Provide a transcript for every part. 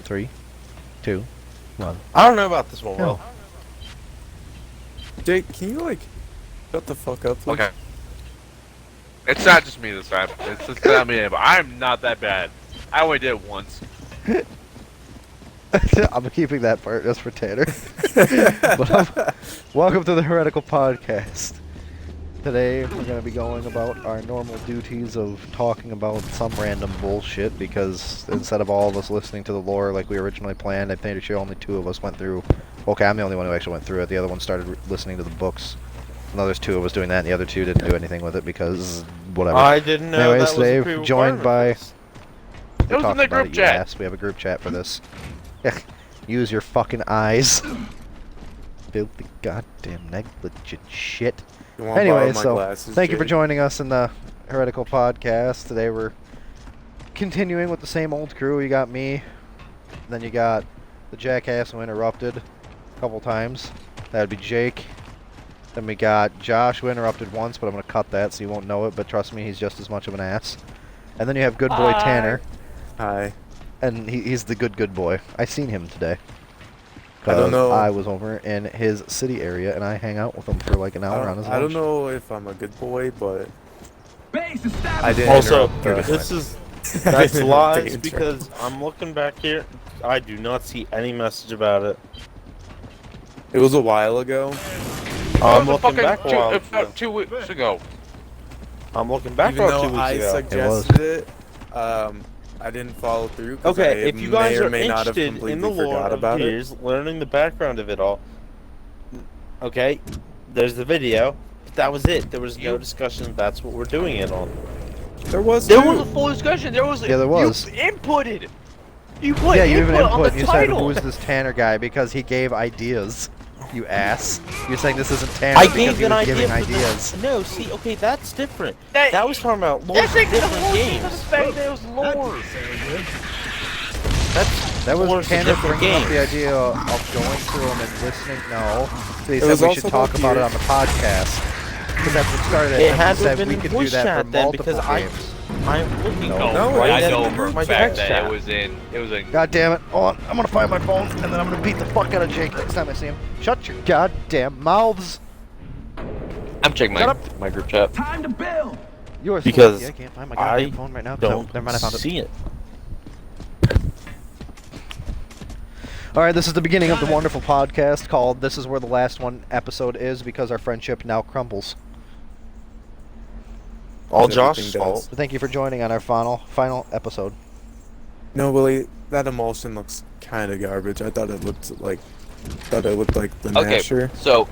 3, 2, 1. I don't know about this one, Will. Jake, can you, like, shut the fuck up, please? Okay. It's not just me this time. It's not me, but I'm not that bad. I only did it once. I'm keeping that part just for Tanner. Welcome to the Heretical Podcast. Today we're going to be going about our normal duties of talking about some random bullshit because instead of all of us listening to the lore like we originally planned, I think only 2 of us went through. Okay, I'm the only one who actually went through it. The other one started listening to the books. And there's 2 of us doing that, and the other 2 didn't do anything with it because whatever. I didn't know. Anyways, that was a today joined by. It was in the group chat. Yes, we have a group chat for this. Use your fucking eyes. Filthy goddamn negligent shit. Anyway, so thank you for joining us in the Heretical Podcast. Today we're continuing with the same old crew. You got me, then you got the jackass who interrupted a couple times. That would be Jake. Then we got Josh who interrupted once, but I'm going to cut that so you won't know it, but trust me, he's just as much of an ass. And then you have good boy Tanner. Hi. And he's the good boy. I seen him today. I don't know. I was over in his city area and I hang out with him for like an hour on his lunch. I don't know if I'm a good boy, but I didn't. Also, interrupt this is that's lies because I'm looking back here. I do not see any message about it. It was a while ago. I'm looking back a while. About 2 weeks ago. I'm looking back Even about 2 though weeks I ago. suggested it, I didn't follow through. Okay, if you guys are may not have interested in the lore forgot of about Gears, learning the background of it all, okay, there's the video. But that was it. There was no discussion. That's what we're doing it on. There was. There was a full discussion. There was. Yeah, there was. You inputted. You put yeah, you even input on input. the You title. said, "Who's this Tanner guy?" Because he gave ideas. You ass. You're saying this isn't Tanner I because gave he an was idea giving for ideas. No, see, okay, that's different. That- That was talking about lore That's of like the different whole thing games. was the fact that it was lore. That lore was of Tanner different bringing up the games. idea of going through them and listening. No, so he It said was we also should talk about about it on the podcast. Because that's what started. It and had he to have said been we in could do voice that for chat then multiple because games. I'm looking. No. No, I it know had for a my fact text that chat. it was in. God damn it. Hold on. I'm going to find my phone, and then I'm going to beat the fuck out of Jake next time I see him. Shut your goddamn mouths. I'm checking Shut my group chat. Time to build. You are Because so lucky I can't find my goddamn phone right now. No, Don't never mind, I found it. see it. Alright, this is the beginning of the wonderful podcast called This Is Where the Last One episode is because our friendship now crumbles. All Everything Josh's does. fault. So thank you for joining on our final episode. No, Willie, that emulsion looks kind of garbage. I thought it looked like the Masher. So.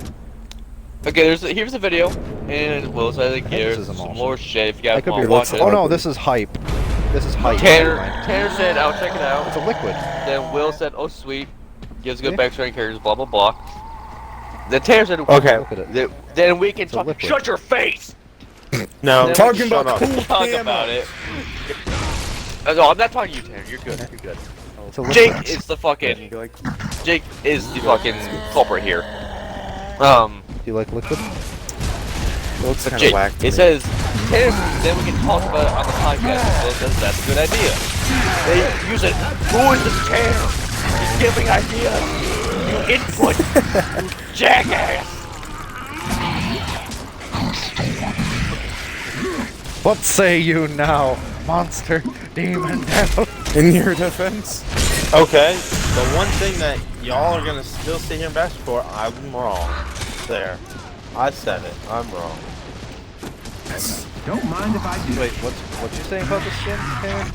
Okay, here's a video, and Will said like think here's this is some emulsion. more shit. If you I guys could want be to watch looking- it. Oh no, this is hype. This is hype. Tanner said I'll check it out. It's a liquid. Then Will said, "Oh sweet, gives good backstory and characters, blah blah blah." Then Tanner said, Okay. Look at it. Then we can a talk. liquid. Shut your face. No, Then talking we about shut up. cool Talk camo. about it. No, I'm not talking to you, Tanner. You're good. You're good. It's a liquid. Jake is the fucking. You like Jake is the fucking culprit here. Do you like liquid? it looks kind of Jake, whack to it me. says, Tanner, then we can talk about it on the podcast. Will says that's a good idea. They use it. Who is this Tanner? He's giving ideas. You input. You jackass. What say you now, monster, demon, devil? In your defense, Okay, the one thing that y'all are gonna still sit here and bash for, I'm wrong. There. I said it. I'm wrong. Don't mind if I do. Wait, what you saying about the skin, Tanner?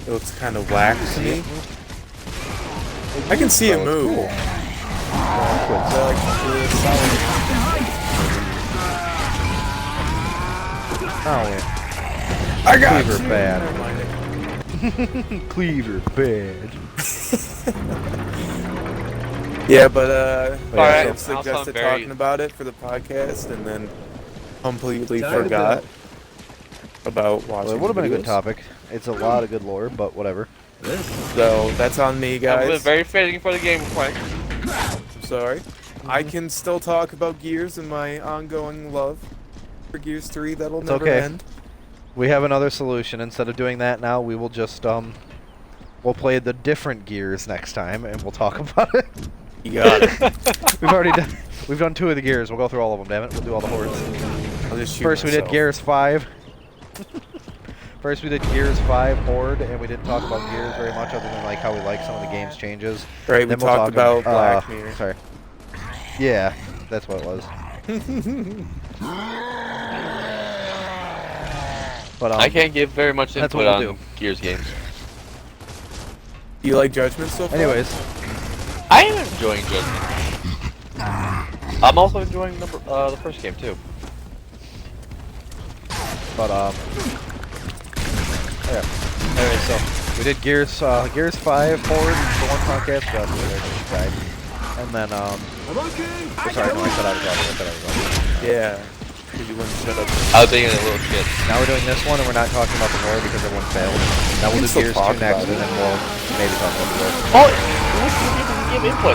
it looks kind of whack to me. I can see it move. Cool. They're like really solid. Oh yeah. I got Cleaver you. bad. Never mind. Cleaver bad. Yeah, but Alright, I I'll suggested sound very- talking about it for the podcast and then completely Time to forgot about watching. Well, it would have been a good videos. topic. It's a lot of good lore, but whatever. So that's on me, I've been guys. very fitting for the game we're playing. I'm sorry. I can still talk about Gears and my ongoing love for Gears 3. That'll never okay. end. We have another solution. Instead of doing that now, we will just we'll we'll play the different Gears next time, and we'll talk about it. You got it. We've done 2 of the Gears. We'll go through all of them. Damn it, we'll do all the hordes. I'll just shoot First, we did myself. Gears 5. First, we did Gears 5 Horde, and we didn't talk about Gears very much, other than like how we like some of the game's changes. Right, we Then we'll talked talk about Black Mirror. Sorry. Yeah, that's what it was. But I can't give very much that's input what we'll on do. Gears games. You like Judgment so far? Anyways, I am enjoying Judgment. I'm also enjoying the first game too. but yeah. Anyway, so we did Gears 5 Horde for one podcast. Died. And then sorry, no, I said I was off. Yeah. You wouldn't shut up. I was being a little shit. Now we're doing this one, and we're not talking about the lore because everyone failed. Now we'll do still Gears talk 2 next, about and it. then we'll maybe talk about the lore. Oh, you didn't give input.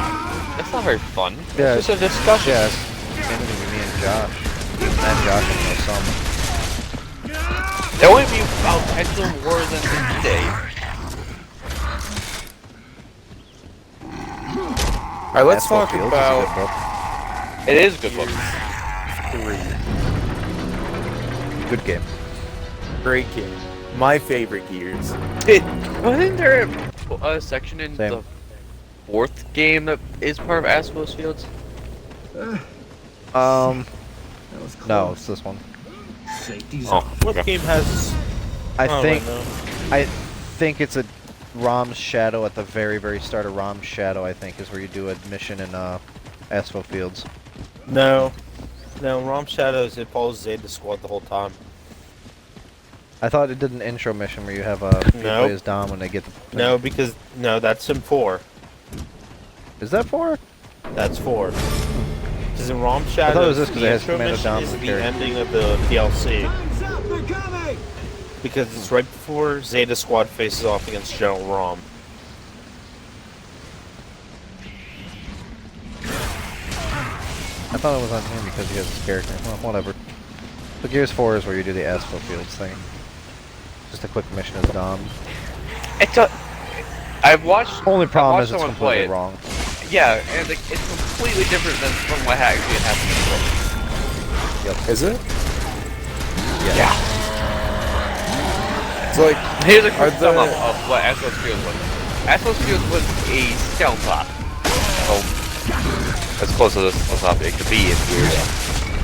That's not very fun. Yeah, It's just a discussion. Yeah, it's gonna be me and Josh. And Josh will know some. There won't be about potential more than today. Alright, let's Asphalt talk Fields is a good about book. It is a good book. 3. Good game. Great game. My favorite Gears. Wasn't there a section in Same. the 4th game that is part of Asphalt Fields? No, it's this one. Oh, What game has? I Oh, think no. I think it's a ROM's Shadow at the very, very start of ROM's Shadow, I think, is where you do a mission in Asphalt Fields. No. Rom Shadows, it follows Zeta Squad the whole time. I thought it did an intro mission where you have you Nope. play as Dom when they get the... No, because that's in 4. Is that 4? That's 4. Because in Rom it was Shadows, this 'cause the it has intro Commander mission Dom is as a the character. ending of the DLC. Because it's right before Zeta Squad faces off against General Rom. I thought it was on him because he has his character. Well, whatever. But Gears 4 is where you do the Asphalt Fields thing. Just a quick mission as Dom. it's a. I've watched. Only problem I've is watched it's someone play completely it. wrong. Yeah, and it's completely different than from what actually happened in the book. Is it? Yeah. It's like, Here's a quick Are sum up the- of what Asphalt Fields was. Asphalt Fields was a stealth op. Oh, as close as it could be in Gears.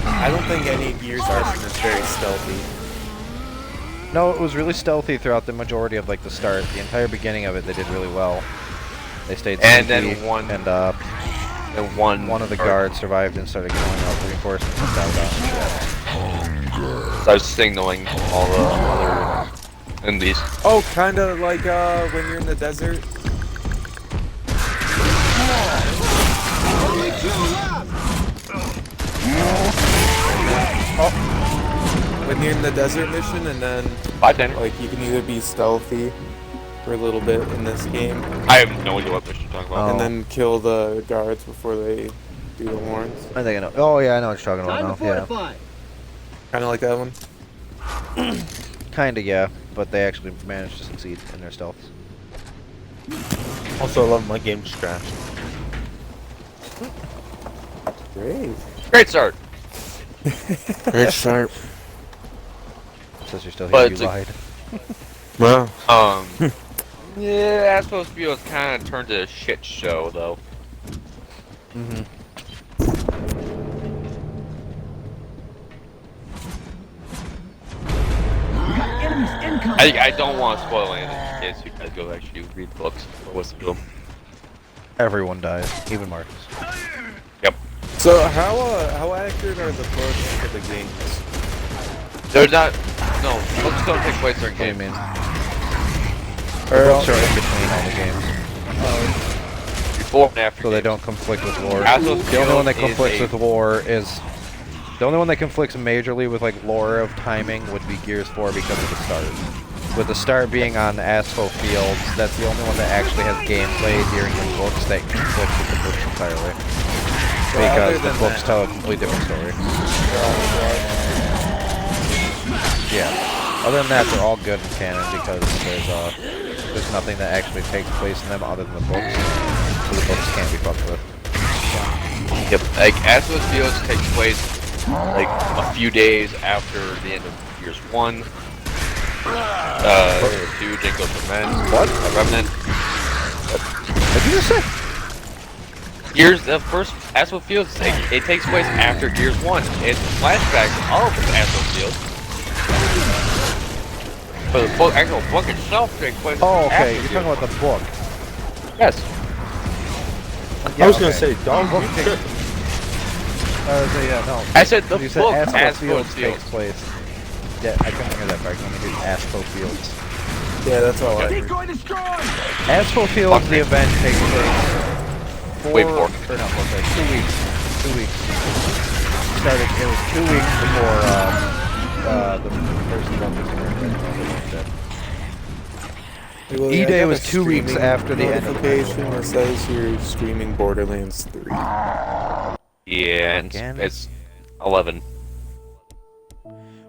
I don't think any Gears Arson is very stealthy. No, it was really stealthy throughout the majority of like the start. The entire beginning of it, they did really well. They stayed And sneaky, then one- and One of the guards survived and started going out reinforcements and died out. So I was signaling all the other indies. Oh, kind of like when you're in the desert. When you're in the desert mission, and then Bye, Tanner. like you can either be stealthy for a little bit in this game, I have no idea what mission you're talking about. Oh. and then kill the guards before they do the horns. I think I know. Oh yeah, I know what you're talking about now. Yeah, Kind of like that one. kinda yeah, but they actually managed to succeed in their stealths. Also, I love my game crashed. Great. Great start. Great start. Since you're still But here, you lied. Well, Yeah, that's supposed to be what's kind of turned to a shit show, though. Mm-hmm. I don't want to spoil anything in case you guys go actually read books or listen to them. Everyone dies, even Marcus. Yep. so how accurate are the books to the games? There's not. No, books don't take place during What do you games. mean? Or The books are in between all the games, Before and after. so they games. don't conflict with lore. Asphalt The only one that Fields is conflicts a- with lore is... The only one that conflicts majorly with like lore of timing would be Gears 4 because of the start. With the start being on Asphalt Fields, that's the only one that actually has gameplay during the books that conflicts with the books entirely. So Because other the than books that- tell a completely different story. Yeah. Other than that, they're all good in canon because there's nothing that actually takes place in them other than the books. So the books can't be fucked with. Yep, like Asphalt Fields takes place like a few days after the end of Years 1. 2, Jingles of Men. What? Remnant. What did you just say? The first Asphalt Fields, it takes place after Gears 1. It's flashbacks of Asphalt Fields. But the actual book itself takes place Oh, okay. after You're Gears talking about the book. Yes. I was gonna say, dog. No. I said the You said book Asphalt Fields takes place. Yeah, I couldn't hear that part. Let me do Asphalt Fields. Yeah, that's all I heard. Asphalt Fields, the event takes place. Wait, 2 weeks. 2 weeks. It was 2 weeks before the first one. E-Day was 2 weeks after the end of the notification that says you're streaming Borderlands 3. Yeah, it's 11.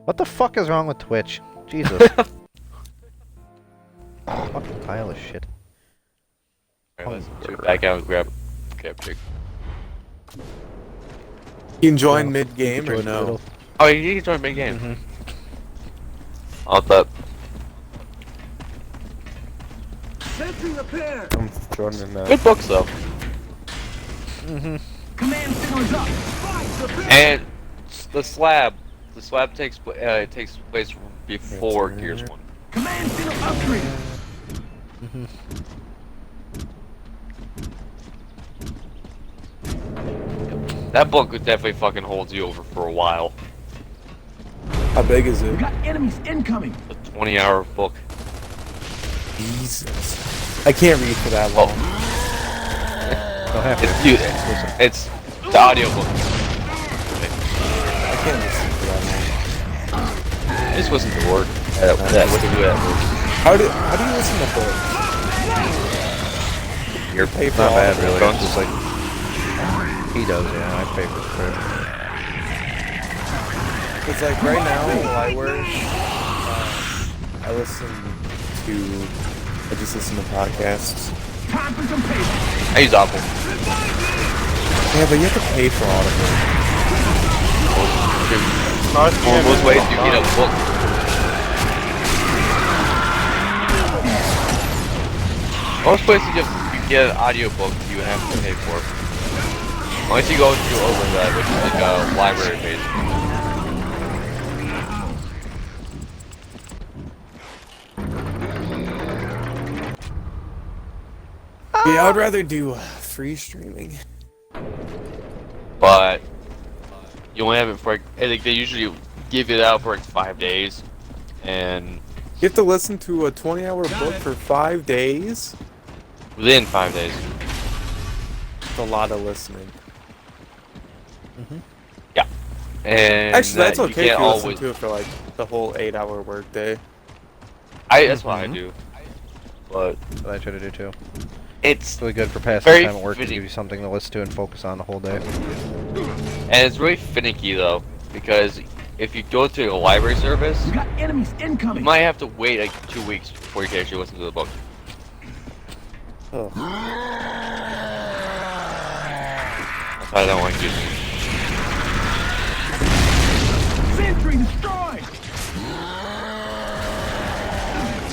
What the fuck is wrong with Twitch? Jesus. Fucking pile of shit. Alright, let's back out and grab Capture. You can join mid-game or no? Oh, you can join mid-game. Mm-hmm. I'll bet. I'm joining now. Good books, though. Mm-hmm. And the slab takes place before Gears 1. Command signal upgraded. Mm-hmm. That book would definitely fucking holds you over for a while. How big is it? We got enemies incoming. A 20-hour book. Jesus. I can't read for that long. Don't have to. It's the audio book. I can't listen for that long. Just listen to work. What do you do at work? How do you listen to books? Your Pay for Not all bad, the really. books? It's just like he does, yeah. I pay for it. It's like right now while I work, I just listen to podcasts. Time for some paper. I use Apple. Yeah, but you have to pay for all of them. Most ways you get a book. Most places you get an audiobook you have to pay for. Unless you go to Overdrive, which is like a library page. Yeah, I'd rather do free streaming. But you only have it for they usually give it out for like 5 days, and You have to listen to a 20-hour book for 5 days? within 5 days. That's a lot of listening. Yeah. And Actually, that's you okay if can't you listen always. to it for like the whole 8-hour workday. That's what I do. But That's what I try to do too. it's It's really good for passing Very time at work to fitting. give you something to listen to and focus on the whole day. and it's really finicky though, because if you go to a library service, We got enemies you incoming. might have to wait like 2 weeks before you can actually listen to the book. Oh. That's why I don't like using it. Sentry destroyed.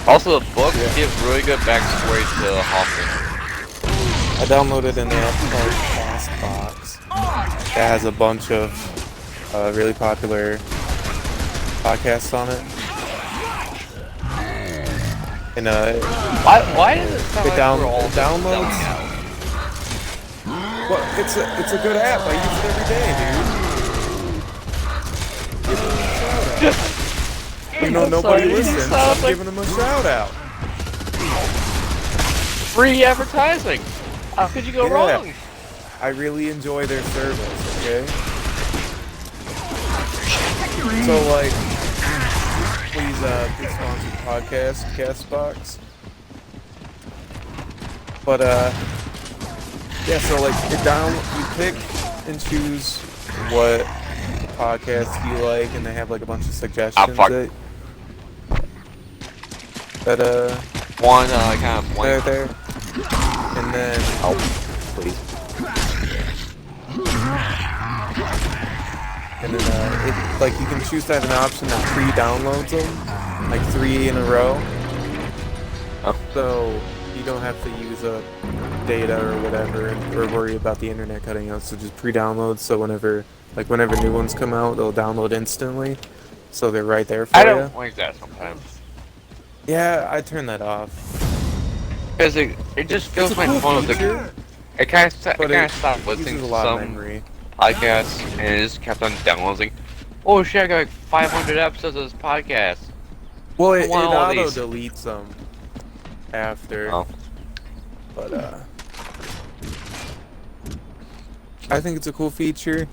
Also, the book gives really good backstory to Hoffman. I downloaded an app called Castbox that has a bunch of really popular podcasts on it. And Why does it sound it like down- we're all it downloads- well, it's a good app. I use it every day, dude. Give them a shout out. You know nobody listens, so I'm giving them a shout out. free advertising? How could you go Yeah. wrong? I really enjoy their service, okay? So, like, please sponsor the podcast, Castbox. But, yeah, so, like, you pick and choose what podcast you like, and they have, like, a bunch of suggestions. fuck. That One kind of blank. there, and then Please. and then it, like you can choose to have an option that pre-downloads them, like 3 in a row. Oh. So you don't have to use up data or whatever, or worry about the internet cutting out. So just pre-download. So whenever new ones come out, they'll download instantly. So they're right there for I you. don't like that sometimes. Yeah, I turn that off. Because it just fills It's a my cool phone with feature, the... It kind of stopped it listening uses a to lot of some memory. podcasts, and it just kept on downloading. Oh shit, I got like 500 episodes of this podcast. Well, it want all these. auto-deletes them after. Oh. But, I think it's a cool feature.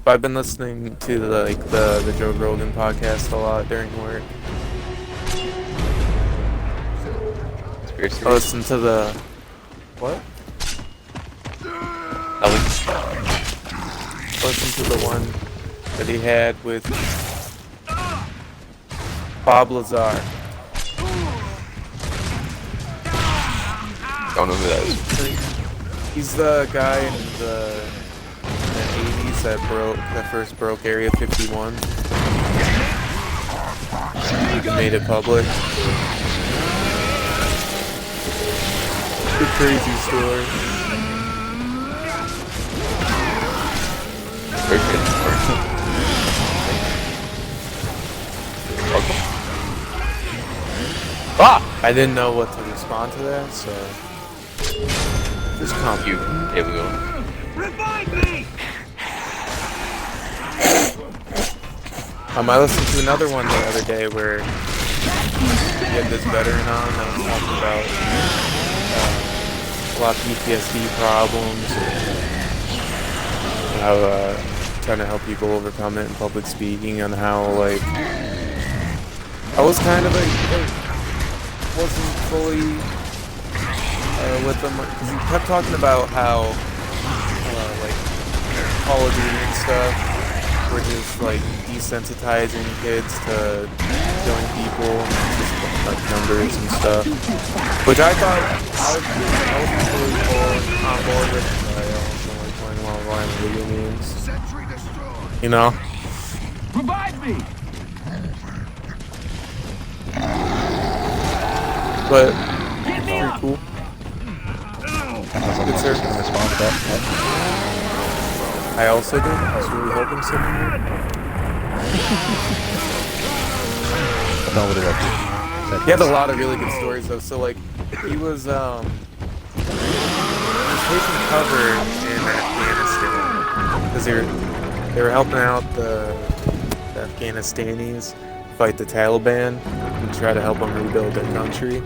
But I've been listening to the Joe Rogan podcast a lot during work. I listen to the... What? I listened to the one that he had with Bob Lazar. Don't know who that is. He's the guy in the 80s that first broke Area 51. He made it public. It's a crazy story. Very good. Ah! I didn't know what to respond to that, so just calm. You. There we go. Revive me! I listened to another one the other day where he had this veteran on that was talking about a lot of PTSD problems and how trying to help people overcome it in public speaking, and how like I was kind of wasn't fully with them because he kept talking about how like Call of Duty and stuff were just like desensitizing kids to killing people and just like numbers and stuff, which I thought I was really on board with. I also like playing a lot of violent video games, you know. Revive me! But Get me pretty up! cool. Good, sir. Gonna respond to that. I also did. I was really hoping someone would. No, what did I do? He had a lot of really good stories though. So like, he was taking cover in Afghanistan because they were helping out the Afghanistanis fight the Taliban and try to help them rebuild their country.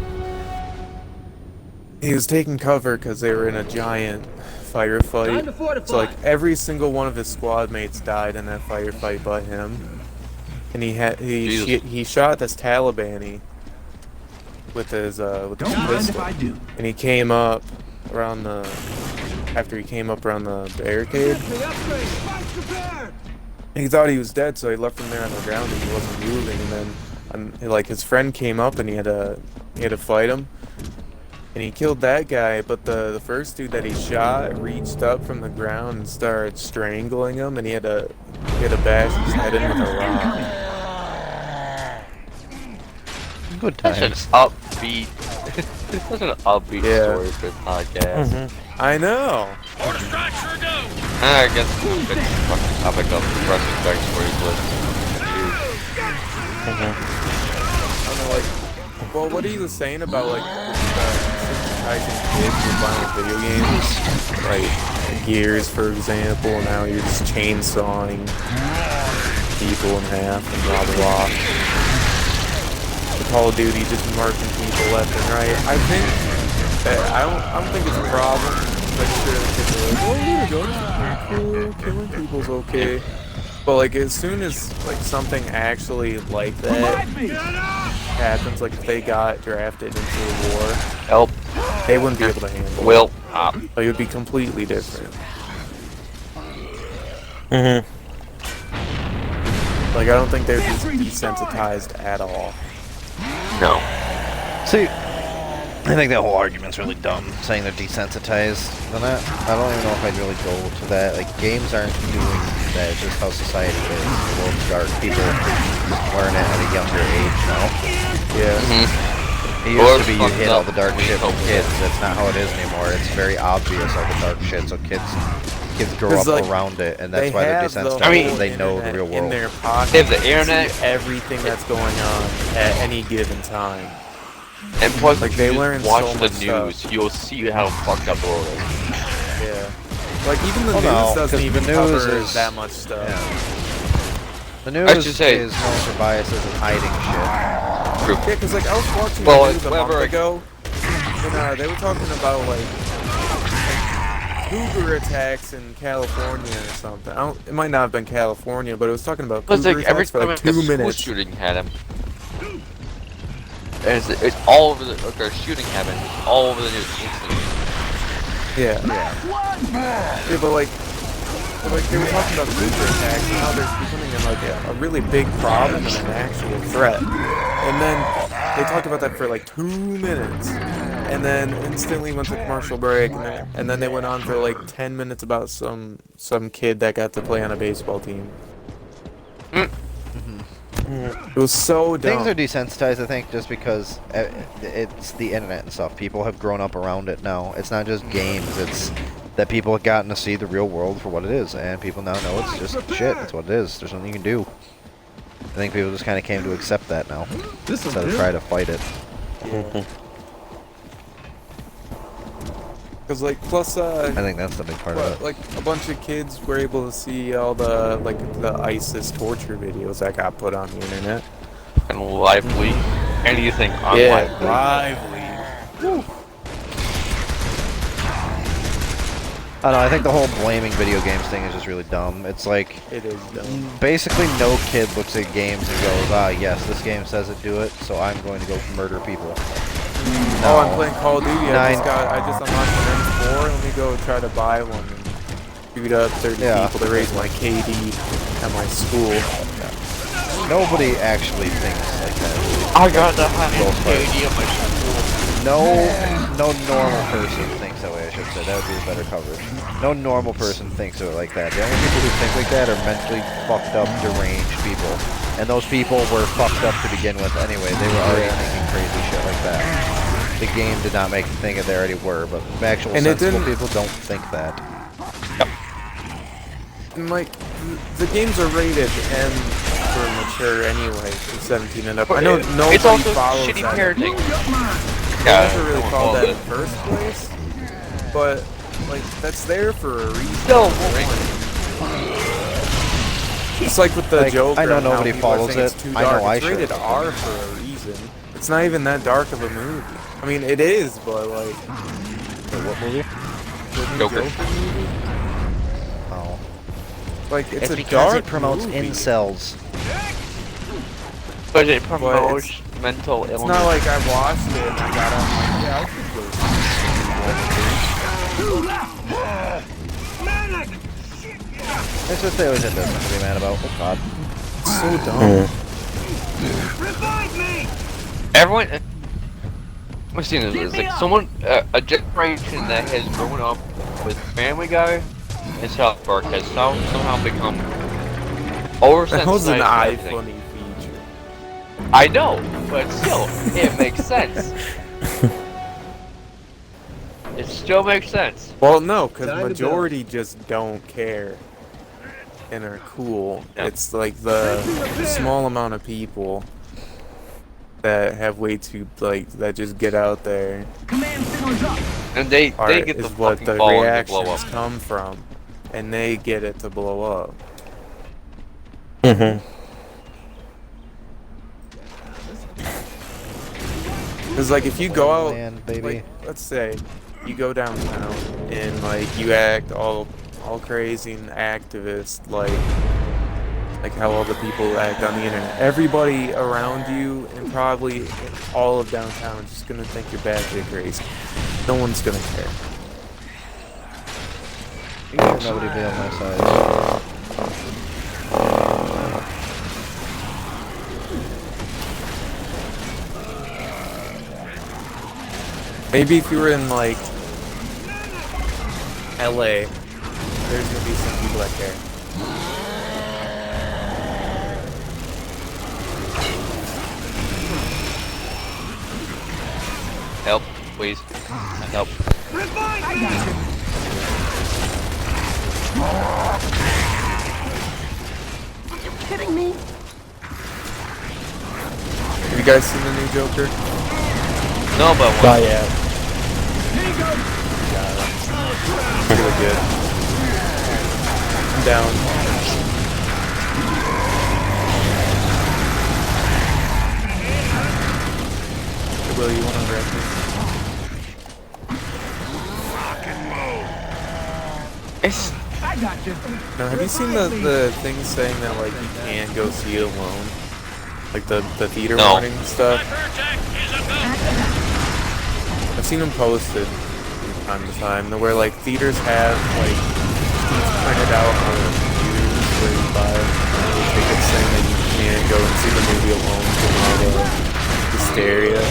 He was taking cover because they were in a giant firefight. So like every single one of his squad mates died in that firefight but him. And he shot this Talibani with his pistol. And he came up around after he came up around the barricade. And he thought he was dead, so he left him there on the ground and he wasn't moving. And then like his friend came up and he had to fight him. And he killed that guy, but the first dude that he shot reached up from the ground and started strangling him, and he had to bash his head in with a rock. Good That's an times. upbeat. That's an upbeat story for a podcast. Mm-hmm. I know. I guess it's a good fucking topic of depressing backstories, I don't know, like, well, what he was saying about like sensitizing kids with violent video games, like Gears, for example, and how you're just chainsawing people in half and blah blah blah. The Call of Duty just marking people left and right. I think that I don't think it's a problem. Like sure the kids are like, oh, guns are cool, killing people's okay. But like as soon as like something actually like that happens, like if they got drafted into a war, help. they wouldn't be able to handle it. Will. Like it would be completely different. Like I don't think they're just desensitized at all. No. See, I think that whole argument's really dumb, saying they're desensitized. And that, I don't even know if I'd really go to that. Like, games aren't doing that. It's just how society is. The world's dark. People learn it at a younger age now. Yeah. It used to be you hit all the dark shit with kids. That's not how it is anymore. It's very obvious all the dark shit, so kids grow up around it, and that's why they're desensitized. They know the real world. In their pocket, they have the internet, everything that's going on at any given time. And plus, like they learn watch so the much news, stuff. you'll see how fucked up the world is. Yeah. Like even the news doesn't even cover that much stuff. Yeah. The news is known for biases and hiding shit. True. Yeah, because like I was watching the news a month ago, and they were talking about like cougar attacks in California or something. It might not have been California, but it was talking about cougar attacks for like 2 minutes. Shooting had him. And it's all over the shooting happened. It's all over the news instantly. Yeah. Yeah, but like they were talking about cougar attacks and how they're becoming like a really big problem and an actual threat. And then they talked about that for like 2 minutes, and then instantly went to commercial break, and then they went on for like 10 minutes about some kid that got to play on a baseball team. It was so dumb. Things are desensitized, I think, just because it's the internet and stuff. People have grown up around it now. It's not just games. It's that people have gotten to see the real world for what it is, and people now know it's just shit. It's what it is. There's nothing you can do. I think people just kind of came to accept that now, instead of try to fight it. Because like, plus I think that's the big part of it. Like a bunch of kids were able to see all the the ISIS torture videos that got put on the internet. And Lively. Anything on Lively. Woo. I don't know, I think the whole blaming video games thing is just really dumb. It's like, it is dumb. Basically no kid looks at games and goes, ah yes, this game says it, do it, so I'm going to go murder people. No. Oh, I'm playing Call of Duty. I just unlocked the M4. Let me go try to buy one and shoot up 30 people to raise my KD at my school. Nobody actually thinks like that. I got the highest KD at my school. No normal person thinks that way, I should say. That would be better coverage. No normal person thinks of it like that. The only people who think like that are mentally fucked up, deranged people. And those people were fucked up to begin with anyway. They were already thinking crazy shit like that. The game did not make them think it, they already were, but actual sensible people don't think that. And like, the games are rated and for mature anyway, for 17 and up. I know nobody it's also follows shitty that. parenting. I never really called that in the first place, but like that's there for a reason. No, it's like with the Joker. I know nobody follows it. I know I should. It's rated R for a reason. It's not even that dark of a movie. I mean, it is, but like. What movie? The Joker movie. Oh. Like it's because a dark it promotes movie. incels. But it promotes mental illness. It's not like I watched it and I got on like, yeah, I could go. It's just they always have this to be mad about. Oh god. It's so dumb. Revive me! Everyone, I've seen this. It's like someone, a generation that has grown up with Family Guy and South Park has somehow become oversensitized. That was an iFunny feature. I know, but still, it makes sense. It still makes sense. Well, no, because majority just don't care and are cool. Yeah. It's like the small amount of people that have way too that just get out there. Command signals up. And they get the what fucking the ball and they reactions blow up. come from, and they get it to blow up. Because like if you go out, like, let's say you go downtown and like you act all crazy and activist like how all the people act on the internet. Everybody around you and probably all of downtown is just gonna think you're batshit crazy. No one's gonna care. Nobody be on my side. Maybe if you were in like LA, there's gonna be some people that care. Help, please. Help. Revive me! Are you kidding me? Have you guys seen the new Joker? No, but one. Not yet. Really good. I'm down. Hey, Will, you want to direct me? It's I got this. Now, have you seen the thing saying that like you can't go see it alone? Like the theater No. warning stuff? I've seen them posted from time to time, where like theaters have like sheets printed out on the computers where you buy a ticket saying that you can't go and see the movie alone from all the hysteria.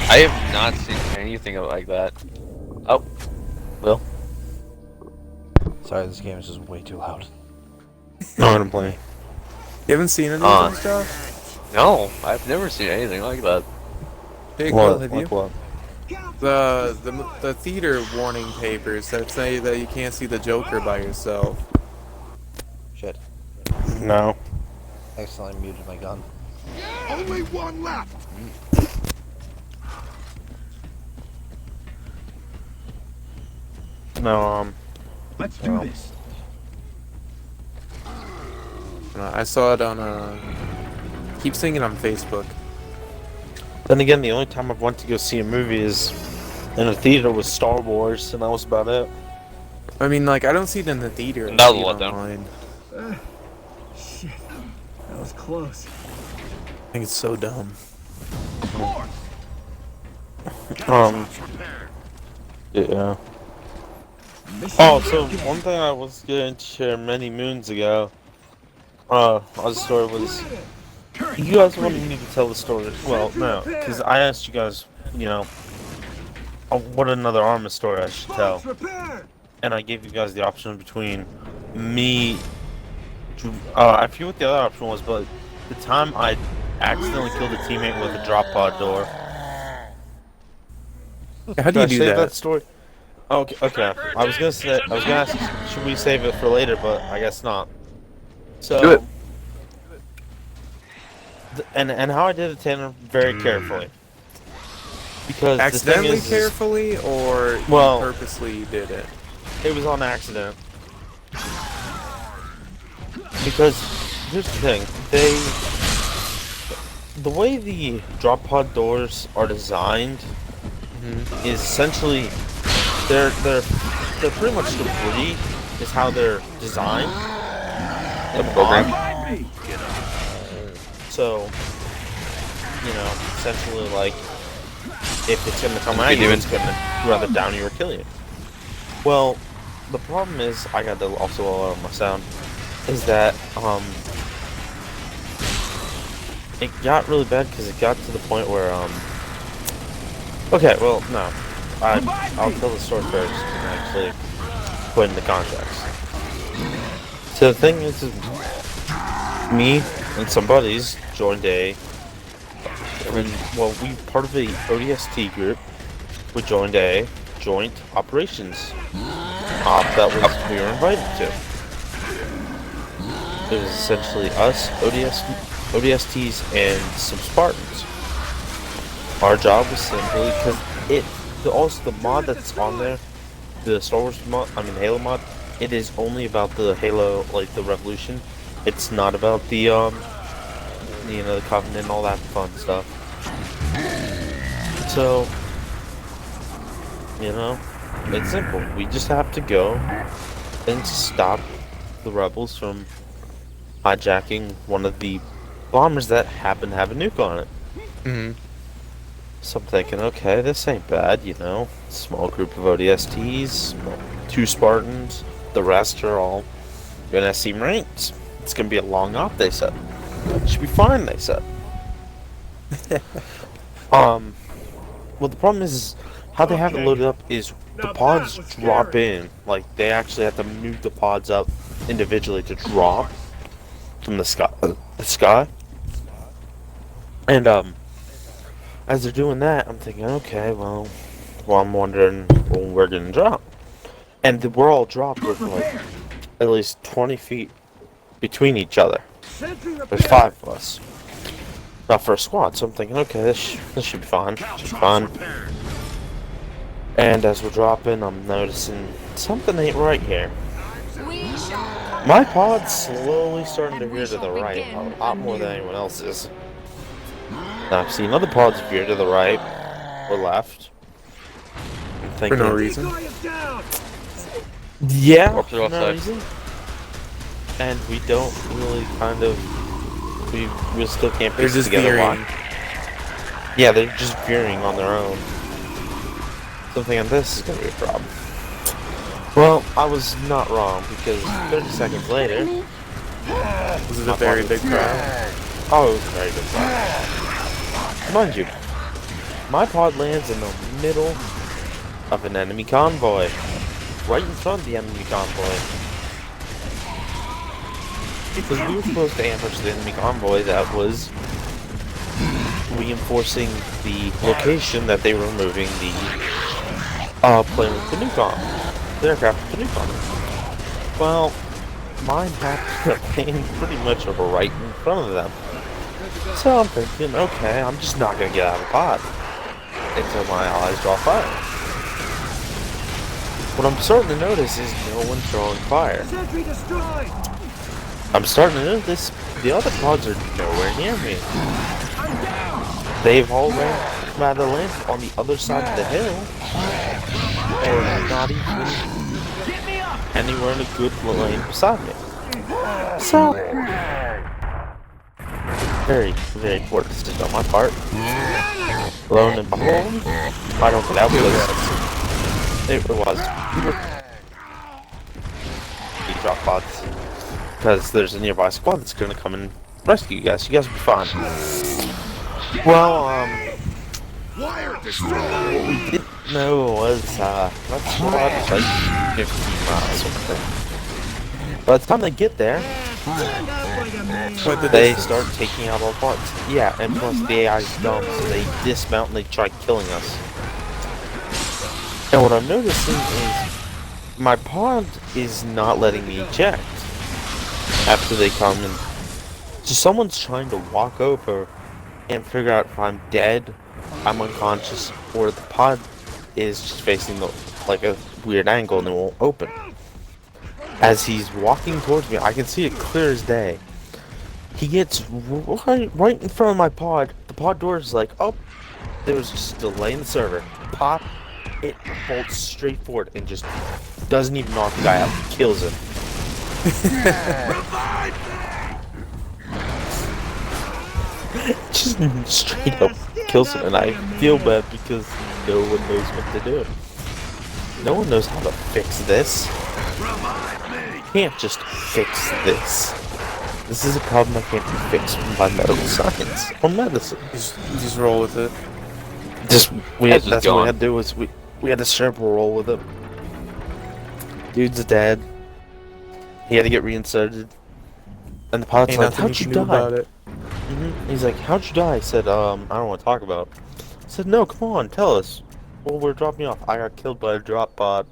I have not seen anything like that. Oh, Will. Sorry, this game is just way too loud. No, I'm playing. You haven't seen any of them stuff? No, I've never seen anything like that. Hey, Will, have Like you? what? The theater warning papers that say that you can't see the Joker by yourself. Shit. No. Accidentally muted my gun. Only one left. No, Let's do this. I saw it on keep seeing it on Facebook. Then again, the only time I've went to go see a movie is in a theater with Star Wars, and that was about it. I mean, like, I don't see it in the theater. I That was see a it letdown. online. Shit. That was close. I think it's so dumb. Yeah. Oh, so one thing I was going to share many moons ago, the story was, you guys wanted me to tell the story. Well, no, because I asked you guys, you know, what another Arma story I should tell. And I gave you guys the option between me, I forget what the other option was, but the time I accidentally killed a teammate with a drop pod door. How do you do save that? story? Okay, okay. I was gonna ask, should we save it for later, but I guess not. So, Do it. And how I did it, Tanner, very carefully. Because Accidentally the thing is, carefully, or Well- you purposely did it? it was on accident. Because here's the thing, the way the drop pod doors are designed is essentially they're pretty much debris is how they're designed. The program. mod. So, you know, essentially like if it's gonna come at you, it's gonna rather down you or kill you. Well, the problem is I got to also lower my sound. Is that it got really bad because it got to the point where okay, well no, I'll tell the story first and actually put in the context. So the thing is me and some buddies joined we part of a ODST group. We joined a joint operations that we were invited to. It was essentially us, ODSTs, and some Spartans. Our job was simply because the mod that's on there, the Star Wars mod, Halo mod, it is only about the Halo, like the Revolution. It's not about the the Covenant and all that fun stuff. So, it's simple. We just have to go and stop the rebels from hijacking one of the bombers that happen to have a nuke on it. Mm-hmm. So I'm thinking, okay, this ain't bad, small group of ODSTs, 2 Spartans, the rest are all gonna seem ranked. It's gonna be a long op, they said. It should be fine, they said. Well, the problem is how they have it loaded up is the pods drop in. Like, they actually have to move the pods up individually to drop from the sky. And, as they're doing that, I'm thinking, okay, well, I'm wondering when we're gonna drop. And we're all dropped with, like, at least 20 feet between each other. There's 5 of us. Not for a squad, so I'm thinking, okay, this should be fine. And as we're dropping, I'm noticing something ain't right here. My pod's slowly starting to veer to the right, a lot more than anyone else's. Now I've seen other pods veer to the right or left. I'm thinking, For no reason. Yeah, Or for the no outside. reason. And we don't really we still can't They're piece just together veering. why. Yeah, they're just veering on their own. Something on this is gonna be a problem. Well, I was not wrong because 30 seconds later, Was it a very big crowd? oh, it was a very good crowd. Mind you, my pod lands in the middle of an enemy convoy, right in front of the enemy convoy. Because we were supposed to ambush the enemy convoy that was reinforcing the location that they were moving the plane with the Nukon. The aircraft with the Nukon. Well, mine happened to land pretty much right in front of them. So I'm thinking, okay, I'm just not going to get out of the pod until my allies draw fire. What I'm starting to notice is no one's drawing fire. Sentry destroyed. I'm starting to notice the other pods are nowhere near me. They've all rather landed on the other side of the hill, and not even anywhere in a good lane beside me. So, very, very poor decision on my part. Lo and behold, I don't get out because it was. You drop pods. Because there's a nearby squad that's gonna come and rescue you guys. You guys will be fine. Well, what we didn't know was, that squad was like 15 miles or something. By the time they get there, they start taking out all parts. Yeah, and plus the AI's dumb, so they dismount and they try killing us. And what I'm noticing is, my pod is not letting me eject after they come in. So someone's trying to walk over and figure out if I'm dead, I'm unconscious, or the pod is just facing like a weird angle and it won't open. As he's walking towards me, I can see it clear as day. He gets right in front of my pod. The pod door is like, oh, there was just a delay in the server. Pop, it bolts straight forward and just doesn't even knock the guy out, kills him. Just straight up kills him, and I feel bad because no one knows what to do. No one knows how to fix this. You can't just fix this. This is a problem that can't be fixed by medical science or medicine. Just roll with it. That's what we had gone. to do was we had to strip a roll with it. Dude's dead. He had to get reinserted. And the pilot's Ain't like, nothing how'd you you can do about die? it. He's like, how'd you die? I said, I don't want to talk about it. I said, no, come on, tell us. Well, we're dropping you off. I got killed by a drop pod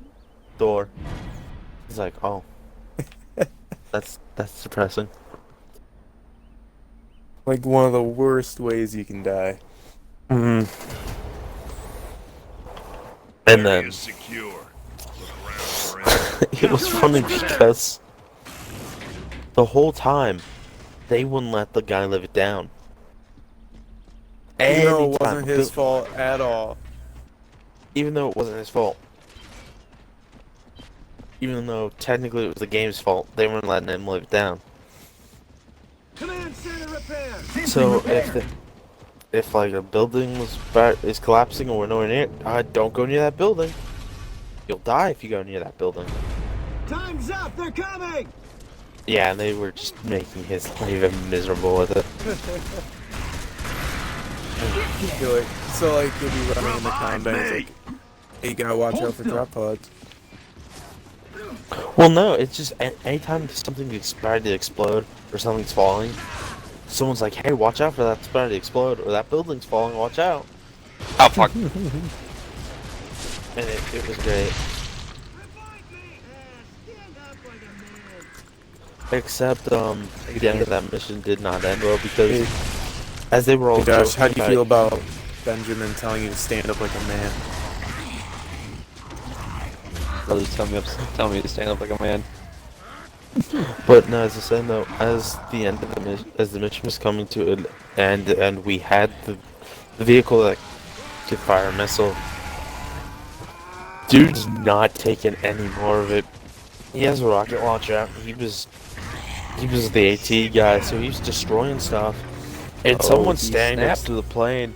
door. He's like, oh. That's depressing. Like one of the worst ways you can die. And then it was funny because the whole time they wouldn't let the guy live it down. Even though it Anytime. wasn't his fault at all. Even though it wasn't his fault. Even though technically it was the game's fault, they weren't letting him live it down. Command center repair. So if like a building is collapsing or we're nowhere near it, don't go near that building. You'll die if you go near that building. Time's up. They're coming. Yeah, and they were just making his life even miserable with it. So like you'll be running in the combat, it's like, hey, you gotta watch out for drop pods. Well, no, it's just anytime something is about to explode or something's falling, someone's like, hey, watch out for that, it's about to explode, or that building's falling, watch out. Oh, fuck. And it was great. Except, the end of that mission did not end well because as they were all Josh, how do you joking feel about about Benjamin telling you to stand up like a man? Please tell me to stand up like a man. But no, as I said though, as the end of the mission, as the mission was coming to an end, and we had the vehicle that could fire a missile, dude's not taking any more of it. He has a rocket launcher. He was the AT guy, so he's destroying stuff. And someone's standing next to the plane,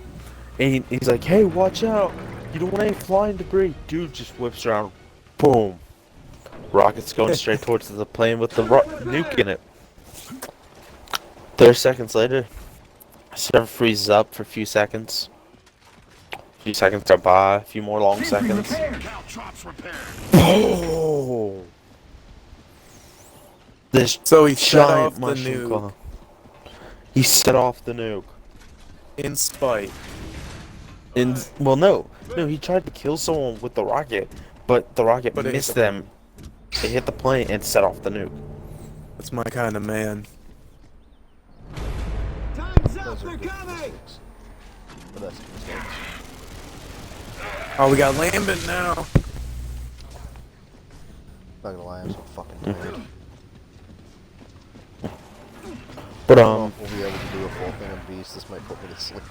and he's like, "Hey, watch out! You don't want any flying debris." Dude just whips around, boom. Rocket's going straight towards the plane with the nuke in it. 30 seconds later, server freezes up for a few seconds. A few seconds go by, a few more long seconds. Oh! This So he shut giant off the mushroom nuke cloud. He set off the nuke. in spite. Well, no, he tried to kill someone with the rocket, but the rocket But it hit missed the them. It hit the plane and set off the nuke. That's my kind of man. Time's up, they're coming! But that's mistakes. Oh, we got Lambent now. Not gonna lie, I'm so fucking tired. But I don't know if we'll be able to do a full thing of Beast. This might put me to sleep.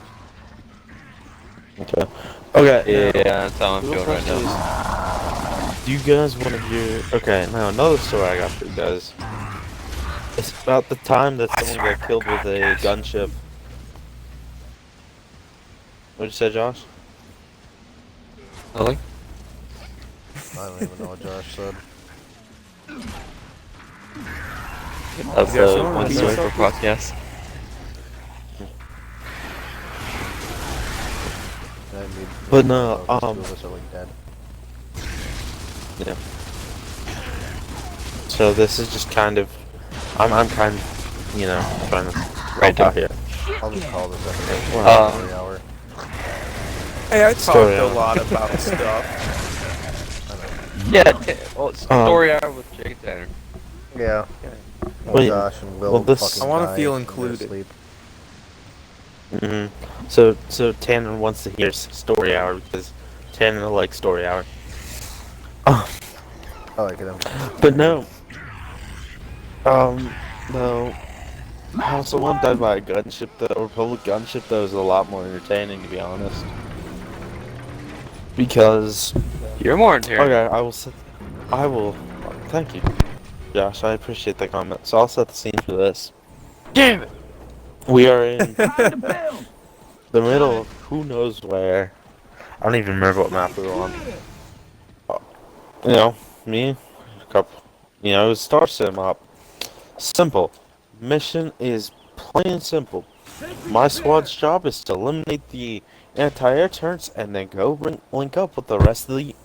Okay. Yeah, that's how I'm feeling right now. Do you guys want to hear? Okay, now another story I got for you guys. It's about the time that someone got killed with a gunship. What'd you say, Josh? Nothing? I don't even know what Josh said. That's Yeah, the sure, one be story for yourself. podcast. But no, two of us are like dead. Yeah. So this is just kind of, I'm kind of, trying to help out here. I'll just call this episode Wow. story hour. Hey, I talked Story a hour. lot about stuff. Yeah, well, it's story hour with Jake and Tanner. Yeah. Wait, Josh and Will well, this- fucking I wanna die feel and go to included. sleep. So Tanner wants to hear story hour because Tanner likes story hour. Oh, I like it. but no. No. How someone died by a gunship, a Republic gunship, though, is a lot more entertaining, to be honest. Because, You're more entertaining. okay, I will, thank you, Josh, I appreciate the comment. So I'll set the scene for this. Damn it! We are in the middle of who knows where. I don't even remember what map we were on. Me, a couple, it was Star Sim up. Simple. Mission is plain and simple. My squad's job is to eliminate the anti-air turrets and then go link up with the rest of the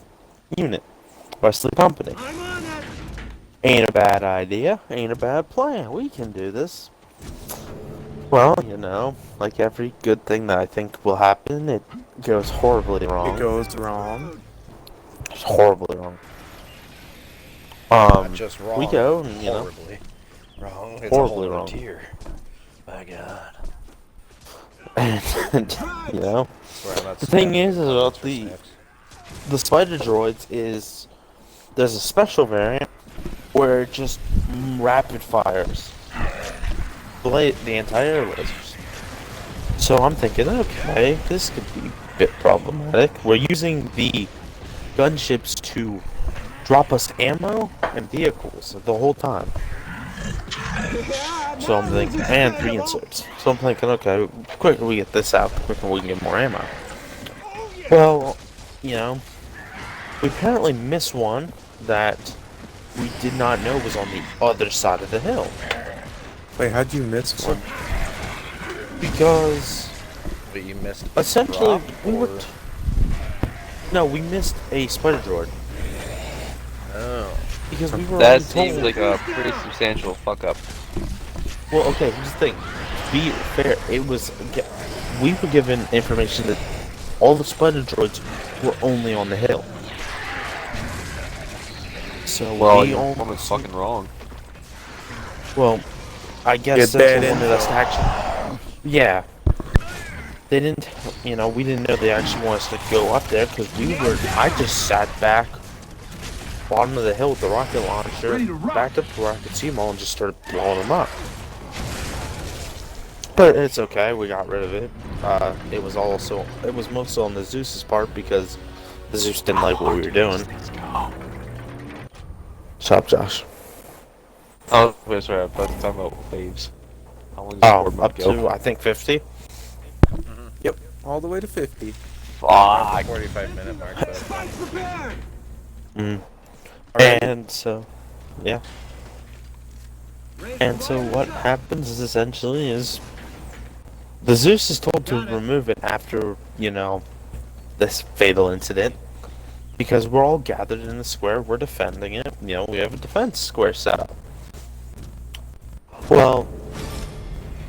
unit, rest of the company. I'm on it! Ain't a bad idea, ain't a bad plan. We can do this. Well, like every good thing that I think will happen, it goes horribly wrong. It goes wrong. It's horribly wrong. Not just wrong. We go, and, horribly wrong. It's horribly a whole wrong. tier. My God. and Swear I'm not the thing snacks. is about For snacks. the spider droids is there's a special variant where it just rapid fires the entire lasers. So I'm thinking, okay, this could be a bit problematic. We're using the gunships to drop us ammo and vehicles the whole time. So I'm thinking, and 3 inserts. So I'm thinking, okay, the quicker we get this out, the quicker we can get more ammo. Well, we apparently missed one that we did not know was on the other side of the hill. Wait, how'd you miss one? Because But you missed. Essentially, we were. No, we missed a spider droid. Oh. Because we were. That seems like a pretty substantial fuck up. Well, okay. Here's the thing. To be fair, it was. We were given information that all the spider droids were only on the hill. So Well, we you're almost fucking wrong. Well, I guess Get that they in wanted us to actually. Yeah. They didn't, we didn't know they actually wanted us to go up there because I just sat back, bottom of the hill with the rocket launcher, backed up to where I could see them all and just started blowing them up. But it's okay, we got rid of it. It was mostly on the Zeus's part because the Zeus didn't like what we were doing. Shut up, Josh. Oh, wait, sorry, I was talking about waves. How long does Up to, I think, 50. Yep, all the way to 50. Fuck. 45-minute mark. And so, yeah. And so what happens is essentially the Zeus is told to remove it after, this fatal incident. Because we're all gathered in the square, we're defending it, we have a defense square set up. Well,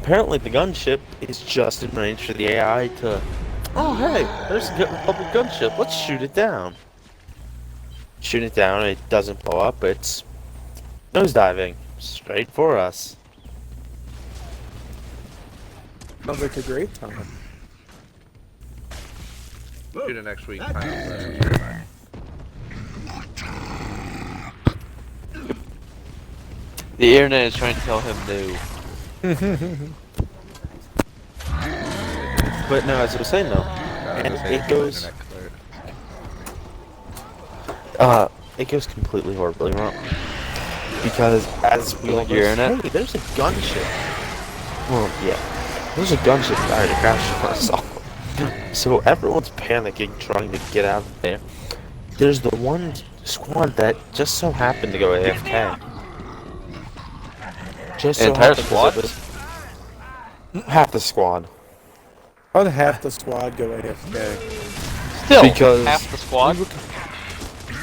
apparently the gunship is just in range for the AI to, oh hey, there's a Republic gunship, let's shoot it down. Shoot it down, it doesn't blow up, it's nosediving straight for us. Sounds like a great time. Shoot it next week. The internet is trying to tell him no. But no, as I was saying though, and it goes completely horribly wrong. Because as we all Your internet? hey, there's a gunship. Well, yeah, there's a gunship that already crashed on us all. So everyone's panicking, trying to get out of there. There's the one squad that just so happened to go AFK. Just so entire happened squad? to half the squad. How'd half the squad go AFK? Still, Because half the squad.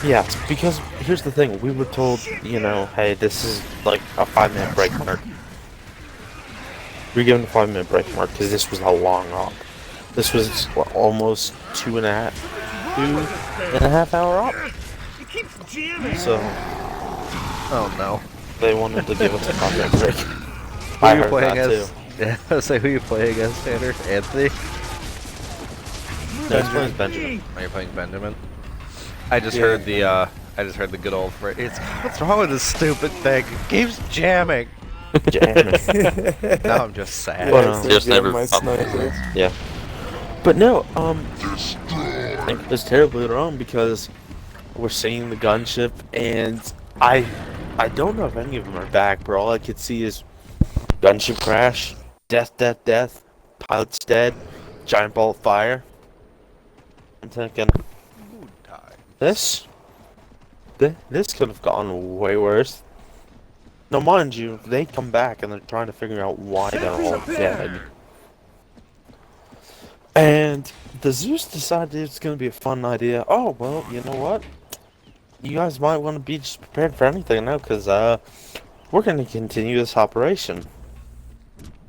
Yeah, because here's the thing, we were told, hey, this is like a 5-minute break mark. We were given a 5-minute break mark because this was a long op. This was almost 2.5 hour op. So, Oh no. they wanted to give us a 5-minute break. Who I are you heard playing that as? too. Yeah, I was say who you playing against, Tanner? Anthony? No, it's playing Benjamin. Are you playing Benjamin? I just heard the good old phrase. What's wrong with this stupid thing? It keeps jamming. Jamming. Now I'm just sad. But, Just Get never my sniper. Yeah. But no, I think it was terribly wrong because we're seeing the gunship and I don't know if any of them are back, but all I could see is gunship crash, death, death, death, pilot's dead, giant ball of fire. I'm thinking, this could have gone way worse. Now, mind you, they come back and they're trying to figure out why they're all dead. And the Zeus decided it's going to be a fun idea. Oh, well, you know what? You guys might want to be just prepared for anything now, because we're going to continue this operation.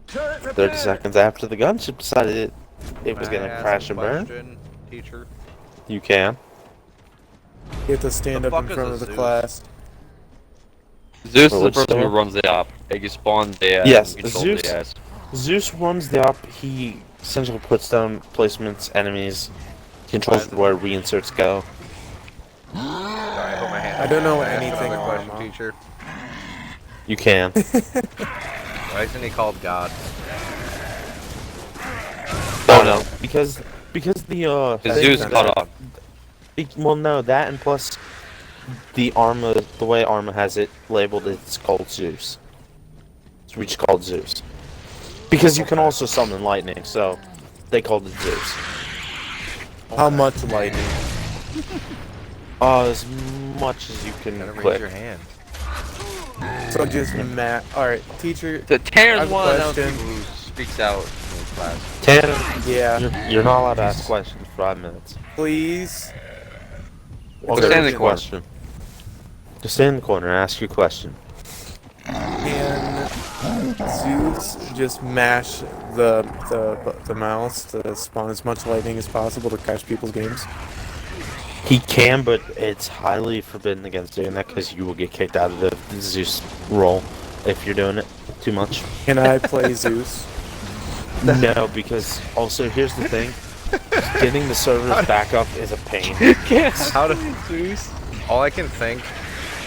30 seconds after the gunship decided it was going to crash and burn. Teacher. You can. You have to stand The up in fuck is front a of the Zeus? class. Zeus Well, is the which person who store? runs the op. He spawns the Yes, controls Zeus- the ass. Zeus runs the op. He essentially puts down placements, enemies, controls where reinserts go. Sorry, I put my hand. I don't know Can ask anything another question, about teacher. You can. Why isn't he called God? Oh no, because the Zeus caught on. well, no, that and plus the Arma, the way Arma has it labeled, it's called Zeus. It's just called Zeus. Because you can also summon lightning, so they called it Zeus. How much lightning? As much as you can Gotta raise click. your hand. So just Matt. Alright, teacher. The I Tanner's have a one of those question. people who speaks out class. Tanner, Yeah. you're not allowed to ask questions for 5 minutes. Please. Okay, stand in the your corner. question. Just stand in the corner and ask your question. Can Zeus just mash the mouse to spawn as much lightning as possible to crash people's games? He can, but it's highly forbidden against doing that because you will get kicked out of the Zeus role if you're doing it too much. Can I play Zeus? No, because also here's the thing: getting the servers back up is a pain. How to Zeus? All I can think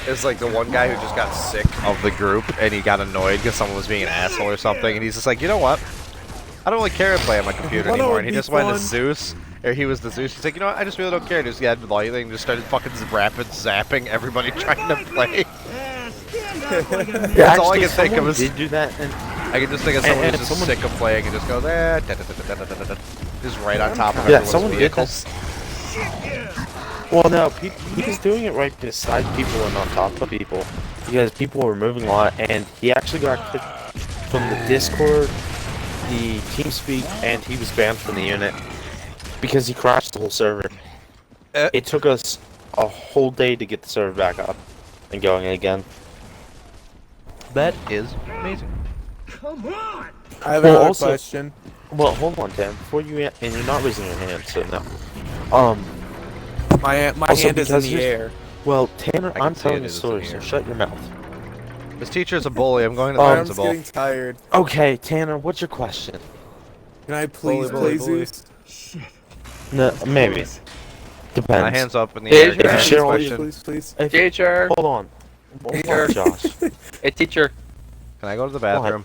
is like the one guy who just got sick of the group and he got annoyed because someone was being an asshole or something, and he's just like, you know what? I don't really care to play on my computer Well, that anymore. would And he be just went to fun. Zeus, or he was the Zeus. He's like, you know what? I just really don't care. Just get lightning, just started fucking rapid zapping everybody trying to play. That's all I can think of. Is, Did do that? And I can just think of someone and who's just someone- sick of playing and just goes, just right on top of Yeah, everyone's someone did vehicles. well, no, he was doing it right beside people and on top of people because people were moving a lot, and he actually got kicked from the Discord, the TeamSpeak, and he was banned from the unit because he crashed the whole server. It took us a whole day to get the server back up and going again. That is amazing. I have Well, another also- question. Well, hold on, Dan. Before you and you're not raising your hand, so no. My Also, hand is in because the here's- air. Well, Tanner, I can I'm see telling it a is in story, the so air. shut your mouth. This teacher's a bully. I'm going to the I'm principal. getting tired. Okay, Tanner, what's your question? Can I please Bully, play bully. Zeus? No, maybe. Depends. My hands up in the Hey, air. if Can I you ask share a all your- question? Please. If- Teacher! Hold on. Hold Teacher. on, Josh. Hey, teacher! Can I go to the bathroom?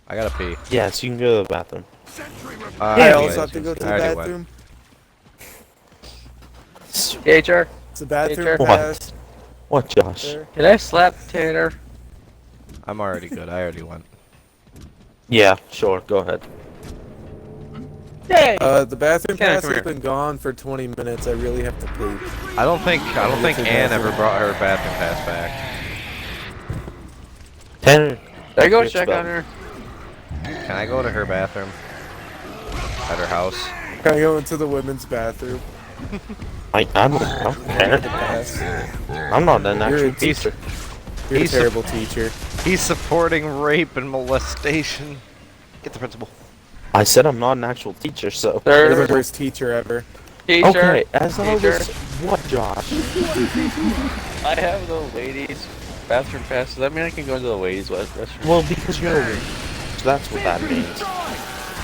I gotta pee. Yes, you can go to the bathroom. I Yeah, also anyways, have to go to I the already went. bathroom. Teacher! It's a bathroom Teacher. pass. What, Josh? There. Can I slap Tanner? I'm already good. I already went. Yeah, sure, go ahead. Yay! The bathroom Tanner, pass come has here. been gone for 20 minutes. I really have to pee. I don't think to the Ann ever bathroom. brought her bathroom pass back. Tanner. There you go, Rich check belt. on her. Can I go to her bathroom? At her house? Can I go into the women's bathroom? I'm Tanner. Pass. I'm not an actual You're- teacher. You're a He's terrible teacher. He's supporting rape and molestation. Get the principal. I said I'm not an actual teacher, so. You're the Third worst teacher ever. teacher. Okay, as I Teacher. was. What, Josh? I have the ladies' bathroom pass. Does that mean I can go into the ladies' restroom? Well, because you're a witch. So that's what that means.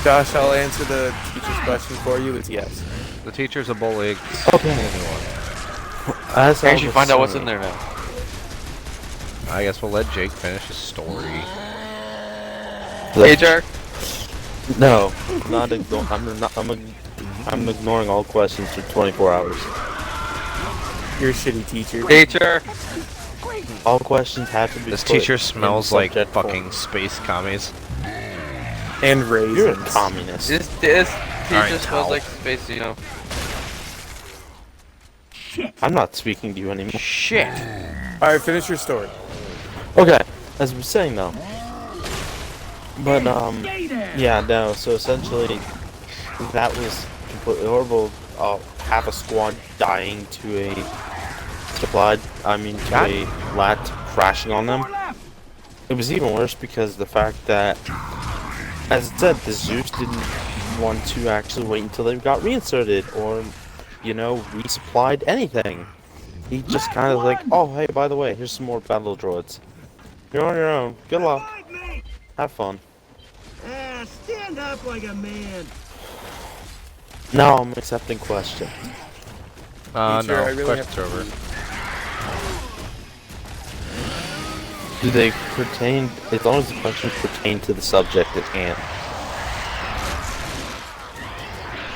Josh, I'll answer the teacher's question for you. It's yes. The teacher's a bully. Okay. As I I should was find out what's in saying- there now. I guess we'll let Jake finish his story. Teacher! No, not ignore. I'm ignoring all questions for 24 hours. You're a shitty teacher. Teacher! All questions have to be. This put teacher in smells like subject fucking form. space commies. And You're a raisins. communist. This teacher Alright, smells ow. like space, you know. I'm not speaking to you anymore. Shit. Alright, finish your story. Okay, as we were saying though. But yeah, no. So essentially, that was completely horrible. Half a squad dying to a lat crashing on them. It was even worse because the fact that, as it said, the Zeus didn't want to actually wait until they got reinserted or, resupplied anything. He just kind of like, oh hey, by the way, here's some more battle droids. You're on your own. Good luck. Have fun. Stand up like a man. Now I'm accepting question. Teacher, I No. really Questions have over. Do they pertain, as long as the questions pertain to the subject at hand?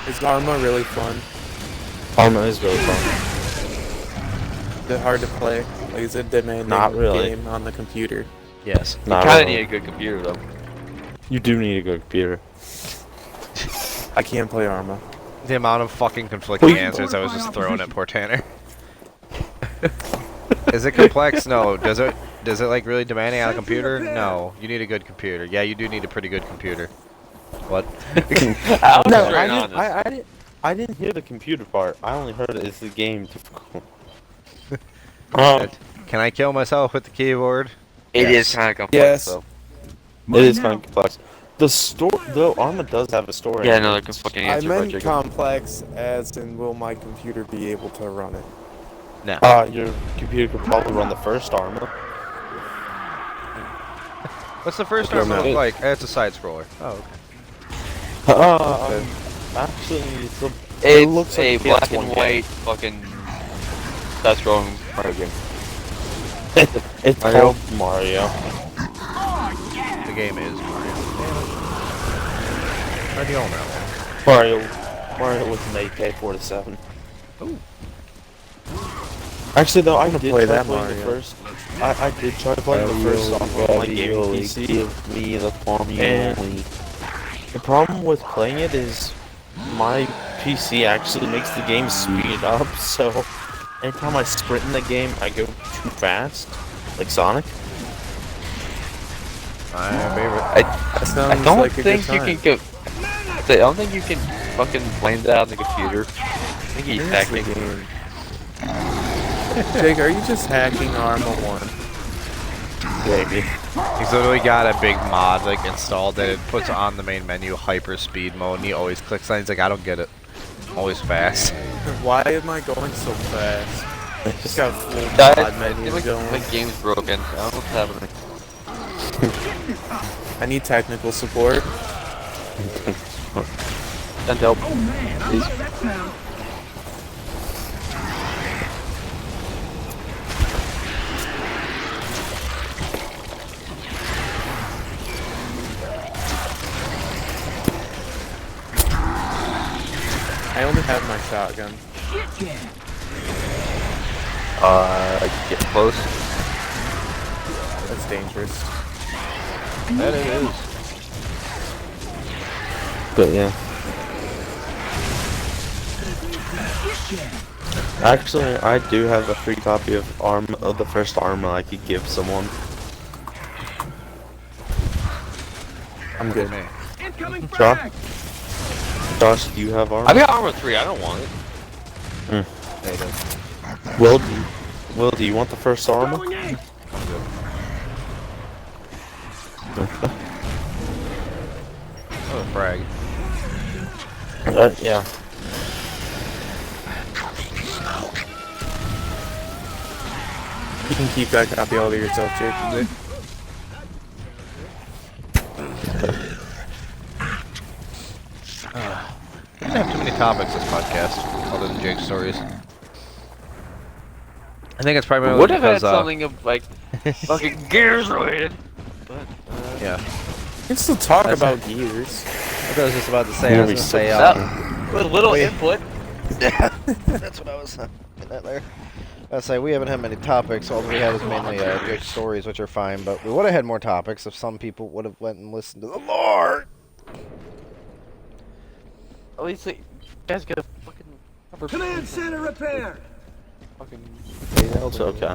Is Arma really fun? Arma is really fun. Is it hard to play? Like, is it demanding Not really. game on the computer? Yes. Not Kinda really. need a good computer, though. You do need a good computer. I can't play Arma. The amount of fucking conflicting Well, you- answers I was just throwing at poor Tanner. Is it complex? No. Does it like really demanding on a computer? No. You need a good computer. Yeah, you do need a pretty good computer. What? I didn't hear the computer part. I only heard it as the game difficult. Can I kill myself with the keyboard? It is kind of complex, Yes. though. It is kind of complex. The Arma does have a story. Yeah, no, I can fucking I answer meant Jacob. complex, as in will my computer be able to run it? No. Your computer could probably run the first Arma. What's the first Okay, Arma no. look like? It's a side scroller. Oh, okay. Actually, it It's looks like a a black PS1 and white fucking side-scrolling Mario game. It's Mario. called Mario. The game is Mario. How do you all know? Mario with an AK-47. Ooh. Actually, though, I did play try that playing the Mario. first. I did try playing the first on my gaming PC. Me the formula. And the problem with playing it is my PC actually makes the game speed up. So anytime I sprint in the game, I go too fast, like Sonic. My favorite. I Sounds don't like a think good you time. can go. I don't think you can fucking blame that on the computer. I think he's Here's the hacking. game. Jake, are you just hacking Arma 1? Maybe. He's literally got a big mod like installed that it puts on the main menu hyper speed mode, and he always clicks on it. He's like, I don't get it. Always fast. Why am I going so fast? Just got full I mod think menus going. my game's broken. I don't know what's happening. I need technical support. Send help. Please. I only have my shotgun. Get close. That's dangerous. That it is. But yeah. Actually, I do have a free copy of the first Arma I could give someone. I'm good. Me. Josh, do you have Arma? I got armor 3. I don't want it. There you go. Will, do you want the first Arma? Oh, frag. Yeah. You can keep that copy all to yourself, Jake. We didn't have too many topics this podcast, other than Jake's stories. I think it's primarily Would have had because, something of like fucking gears related. But yeah. You can still talk That's about Gears. What I was just about to say, I was gonna say, with little Wait. input. yeah, that's what I was getting at there. I was say we haven't had many topics. All we had was mainly Jake's stories, which are fine, but we would have had more topics if some people would have went and listened to the lore. At least you guys get a fucking cover. Command center repair. Fucking. It's okay.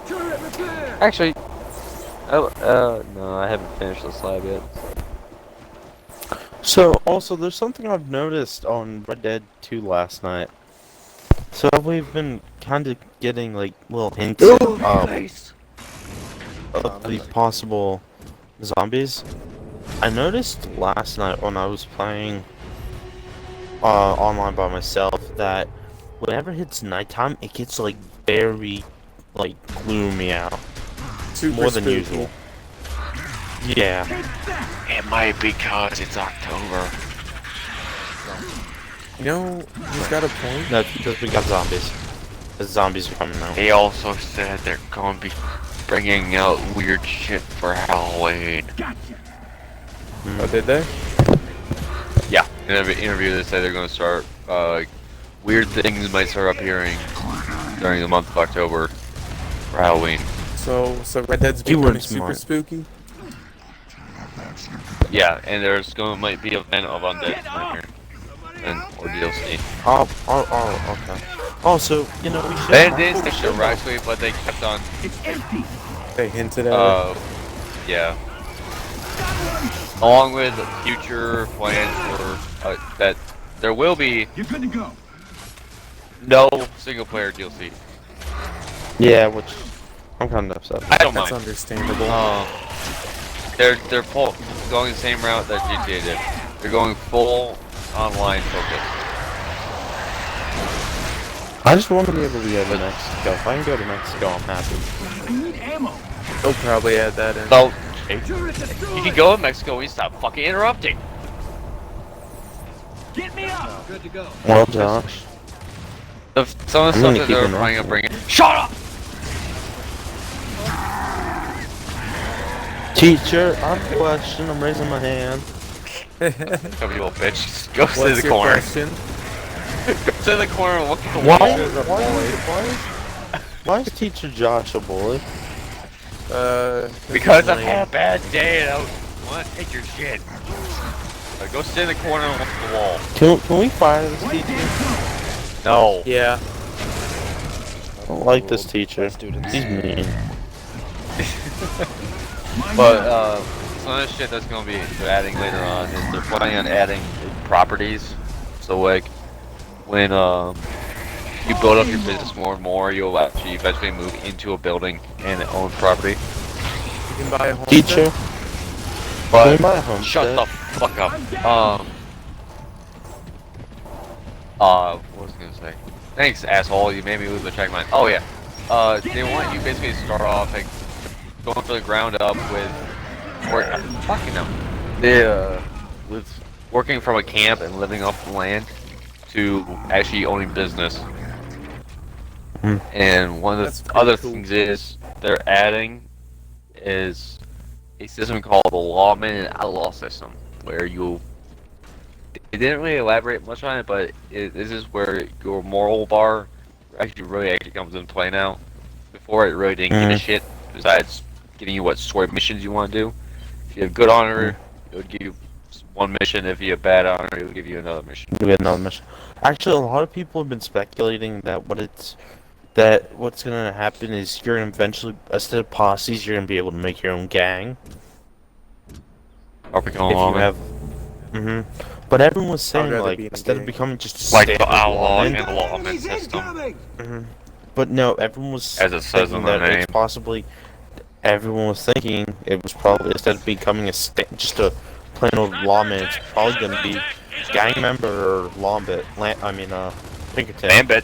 Turret repair. Actually, no, I haven't finished the slab yet. So, also, there's something I've noticed on Red Dead 2 last night. So, we've been kind of getting, like, little hints of the possible zombies. I noticed last night when I was playing online by myself that whenever it's nighttime, it gets, like, very, like, gloomy out. Super More than spooky. usual. Yeah. It might be because it's October. You know, he's got a point. No, because we got zombies. The zombies are coming out. They also said they're going to be bringing out weird shit for Halloween. Oh, did they? Yeah, in an interview they said they're going to start, like, weird things might start appearing during the month of October for Halloween. So Red Dead's You becoming weren't super smart. spooky? Yeah, and might be a event of undead here, and or DLC. Oh, okay. Also, you know, we should. They did the show actually, but they kept on. They hinted at it. Yeah. along with future plans for that there will be You're good to go. no single player DLC. Yeah, which I'm kind of upset. I don't That's mind. understandable. They're going the same route that GTA did. They're going full online focus. I just want to be able to go to Mexico. If I can go to Mexico, I'm happy. I need ammo. They'll probably add that in. So Turret you destroyed. can go to Mexico and you stop fucking interrupting. Get me up. Good to go. Well, Josh. Some of the I'm stuff gonna that keep they're interrupting. planning on bringing. Shut up! Teacher, I have a question. I'm raising my hand. Come you little bitch. Go sit in What's the your corner. question? Sit in the corner and look at the Why, wall. why is Teacher Josh a bully? Because I've had a bad day and I want to take your shit. Go sit in the corner and look at the wall. Can we fire this teacher? No. Yeah. I don't like this teacher. Students. He's mean. But some of the shit that's gonna be they're adding later on is they're planning on adding properties. So like when you build up your business more and more, you'll actually eventually move into a building and own property. You can buy a home. Teacher, But can we buy a homestead? shut the fuck up. What was I gonna say? Thanks, asshole. You made me lose my track of mind. Oh yeah. They want you basically to start off like going for the ground up with, fucking no. With working from a camp and living off the land to actually owning business. And one of That's the pretty other cool. things is they're adding is a system called the Lawman and Outlaw system, where they didn't really elaborate much on it, but this is where your moral bar actually comes into play now. Before it really didn't give a shit, besides giving you what sort of missions you want to do. If you have good honor, it would give you one mission. If you have bad honor, it would give you another mission. We had another mission. Actually, a lot of people have been speculating that what's gonna happen is you're gonna eventually, instead of posses, you're gonna be able to make your own gang. Or become a If you lawman. have, But everyone was saying rather like be in a instead of gang. becoming just a Like the standard outlaw lawman- and lawman Enemies system. incoming. But no, everyone was As it says thinking in the that name. it's possibly. Everyone was thinking it was probably instead of becoming just a plain old lawman, it's probably gonna be gang member or Pinkerton. Lambit.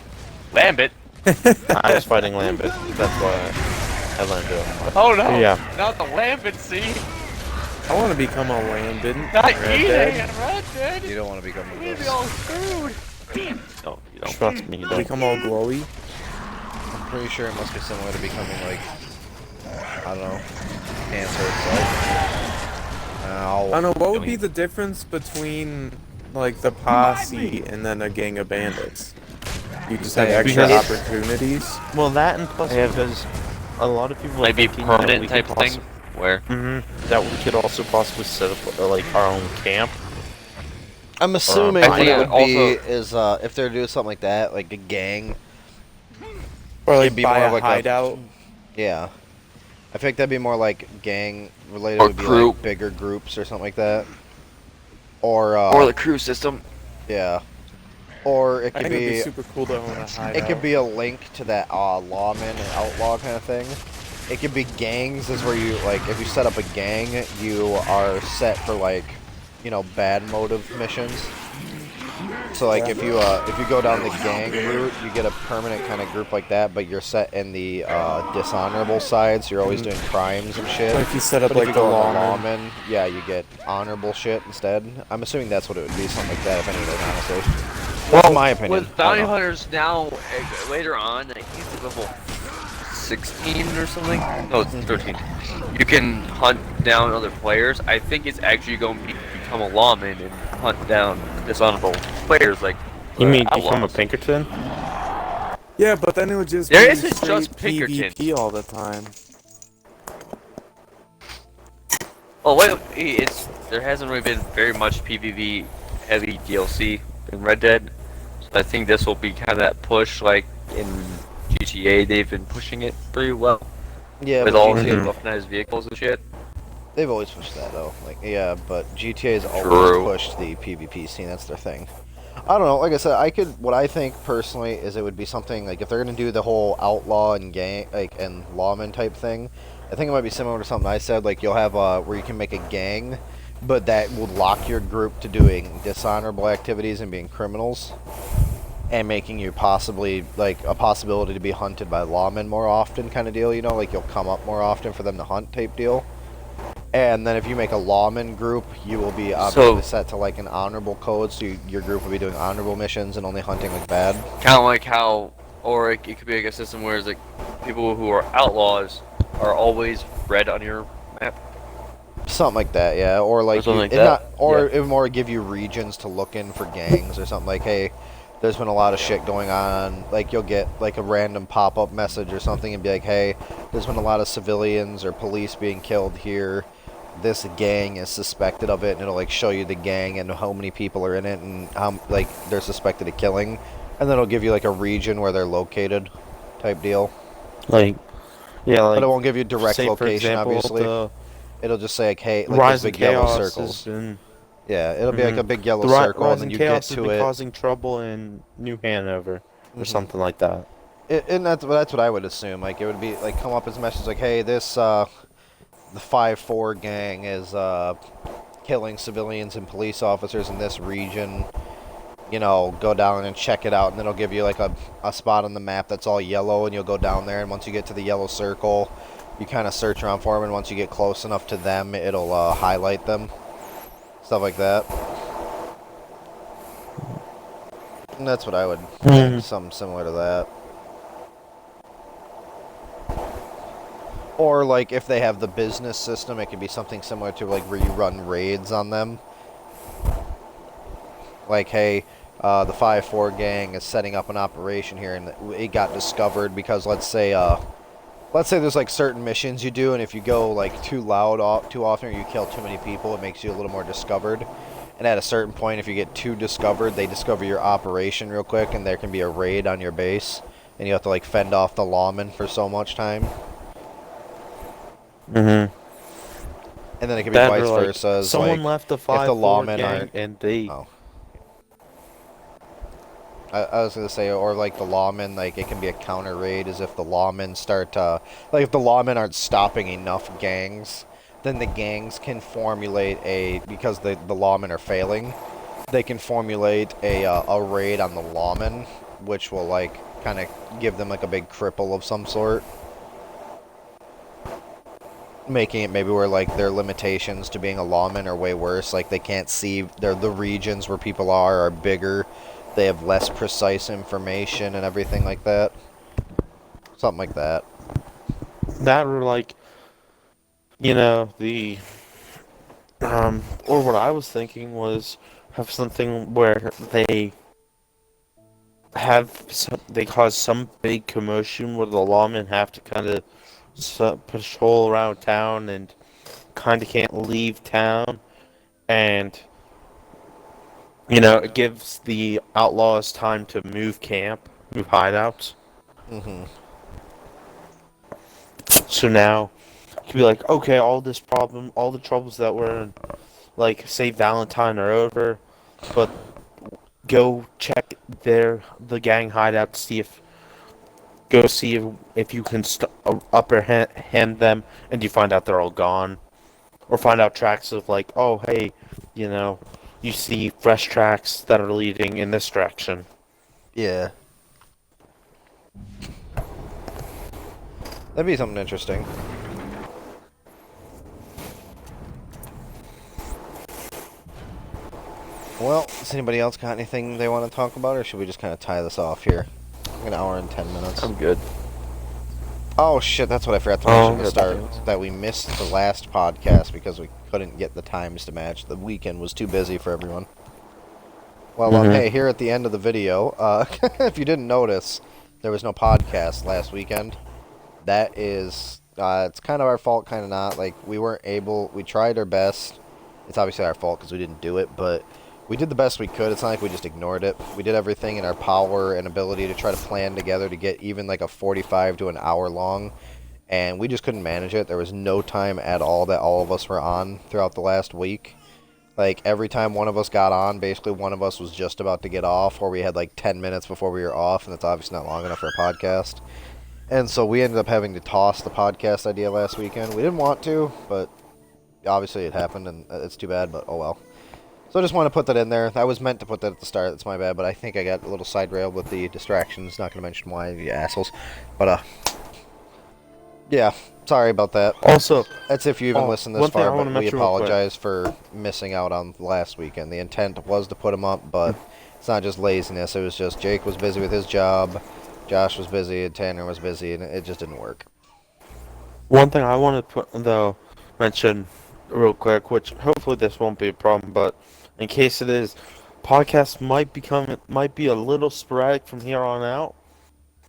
Lambit. I was fighting Lambit. That's why I landed on my. Oh no. Yeah. Not the Lambit, see? I want to become a Lambin. Not Red eating Dead. and Red Dead. You don't want to become one We'd of be those. all screwed. No, you don't. Trust me, you don't. Become all glowy. I'm pretty sure it must be similar to becoming like, I don't know, cancer itself. I don't know, what would be the difference between, like, the posse and then a gang of bandits? You just have extra Because- opportunities? Well, that and plus because a lot of people are Maybe thinking that permanent we type could thing where that we could also possibly set up like our own camp. I'm assuming I what think it would be also- is if they're doing something like that, like a gang. Or, like, It'd be buy more a like a- hideout? Yeah, I think that'd be more like gang related. Or Would be group. like bigger groups or something like that. Or the crew system. yeah, or it I could think it'd be be super cool to own a hideout. it could be a link to that lawman and outlaw kind of thing. It could be gangs, is where you like if you set up a gang, you are set for like, bad motive missions. So like if you go down the gang route, you get a permanent kind of group like that, but you're set in the dishonorable side, so you're always doing crimes and shit. But if you set up, But if like, you the go on lawman, lawman, yeah, you get honorable shit instead. I'm assuming that's what it would be, something like that, if anything, honestly. That's my opinion. With bounty I don't know. hunters now, later on, I think it's level 16 or something. No, it's 13. You can hunt down other players. I think it's actually going to become a lawman and hunt down dishonorable players like. You mean outlaws. become a Pinkerton? yeah, but then it would just There be isn't straight just Pinkertons. PvP all the time. Oh wait, there hasn't really been very much PvP heavy DLC in Red Dead. So I think this will be kind of that push, like in GTA. They've been pushing it pretty well Yeah, with but all the GTA weaponized vehicles and shit. They've always pushed that though. Like, yeah, but GTA's always True. pushed the PvP scene. That's their thing. I don't know. Like I said, what I think personally is it would be something like if they're gonna do the whole outlaw and gang and lawman type thing. I think it might be similar to something I said. Like you'll have where you can make a gang, but that would lock your group to doing dishonorable activities and being criminals, and making you possibly like a possibility to be hunted by lawmen more often, kind of deal. You know, like you'll come up more often for them to hunt type deal. And then if you make a lawman group, you will be obviously set to like an honorable code, so your group will be doing honorable missions and only hunting like bad. Kind of like how, or it could be like a system where it's like people who are outlaws are always red on your map. Something like that, yeah. Or like, Or something like that. it would more give you regions to look in for gangs or something. Like, hey, there's been a lot of shit going on. Like you'll get like a random pop-up message or something and be like, hey, there's been a lot of civilians or police being killed here. This gang is suspected of it, and it'll like show you the gang and how many people are in it and how like they're suspected of killing, and then it'll give you like a region where they're located, type deal. Like, yeah, like. But it won't give you direct say, for location, example, obviously. It'll just say like, hey, like Rise those of big yellow Chaos circles. In, Yeah, it'll be like a big yellow the circle, Rise and then of you Chaos get has to been it. causing trouble in New Hanover or something like that. And that's what I would assume. Like it would be like come up as a message like, hey, this the 5-4 gang is killing civilians and police officers in this region. You know, go down and check it out, and then it'll give you like a spot on the map that's all yellow, and you'll go down there, and once you get to the yellow circle, you kind of search around for them, and once you get close enough to them, it'll highlight them. Stuff like that. And that's what I would think, something similar to that. Or like if they have the business system, it could be something similar to like where you run raids on them. Like, hey, the 5-4 gang is setting up an operation here, and it got discovered because let's say there's like certain missions you do, and if you go like too loud too often, or you kill too many people, it makes you a little more discovered. And at a certain point, if you get too discovered, they discover your operation real quick, and there can be a raid on your base, and you have to like fend off the lawmen for so much time. Mm-hmm. And then it could be vice versa. Someone left the 5-4 gang and they. Oh. I was gonna say, or like the lawmen, like it can be a counter raid, as if the lawmen start, like if the lawmen aren't stopping enough gangs, then the gangs can formulate because the lawmen are failing, they can formulate a raid on the lawmen, which will like kind of give them like a big cripple of some sort. Making it maybe where like their limitations to being a lawman are way worse, like they can't see, the regions where people are bigger, they have less precise information and everything like that. Something like that. That or like, you know, the or what I was thinking was have something where they cause some big commotion where the lawmen have to kind of patrol around town and kind of can't leave town, and you know, it gives the outlaws time to move hideouts. Mm-hmm. So now you can be like, okay, all the troubles that were in, like, say Valentine are over, but go check the gang hideout to see if you can upper hand them, and you find out they're all gone, or find out tracks of like, oh hey, you know, you see fresh tracks that are leading in this direction. Yeah. That'd be something interesting. Well, does anybody else got anything they want to talk about, or should we just kind of tie this off here? An hour and 10 minutes. I'm good. Oh shit, that's what I forgot to mention at the start. That we missed the last podcast because we couldn't get the times to match. The weekend was too busy for everyone. Well, hey, here at the end of the video, if you didn't notice, there was no podcast last weekend. That is, it's kind of our fault, kind of not. Like, we tried our best. It's obviously our fault because we didn't do it, but we did the best we could. It's not like we just ignored it. We did everything in our power and ability to try to plan together to get even like a 45 to an hour long. and we just couldn't manage it. There was no time at all that all of us were on throughout the last week. Like, every time one of us got on, basically one of us was just about to get off, or we had like 10 minutes before we were off, and that's obviously not long enough for a podcast. And so we ended up having to toss the podcast idea last weekend. We didn't want to, but obviously it happened, and it's too bad, but oh well. So I just want to put that in there. I was meant to put that at the start, that's my bad, but I think I got a little side railed with the distractions. Not going to mention why, you assholes. But, yeah, sorry about that. Also, that's if you even listen this far, but we apologize for missing out on last weekend. The intent was to put them up, but it's not just laziness. It was just Jake was busy with his job, Josh was busy, and Tanner was busy, and it just didn't work. One thing I want to mention real quick, which hopefully this won't be a problem, but in case it is, podcasts might be a little sporadic from here on out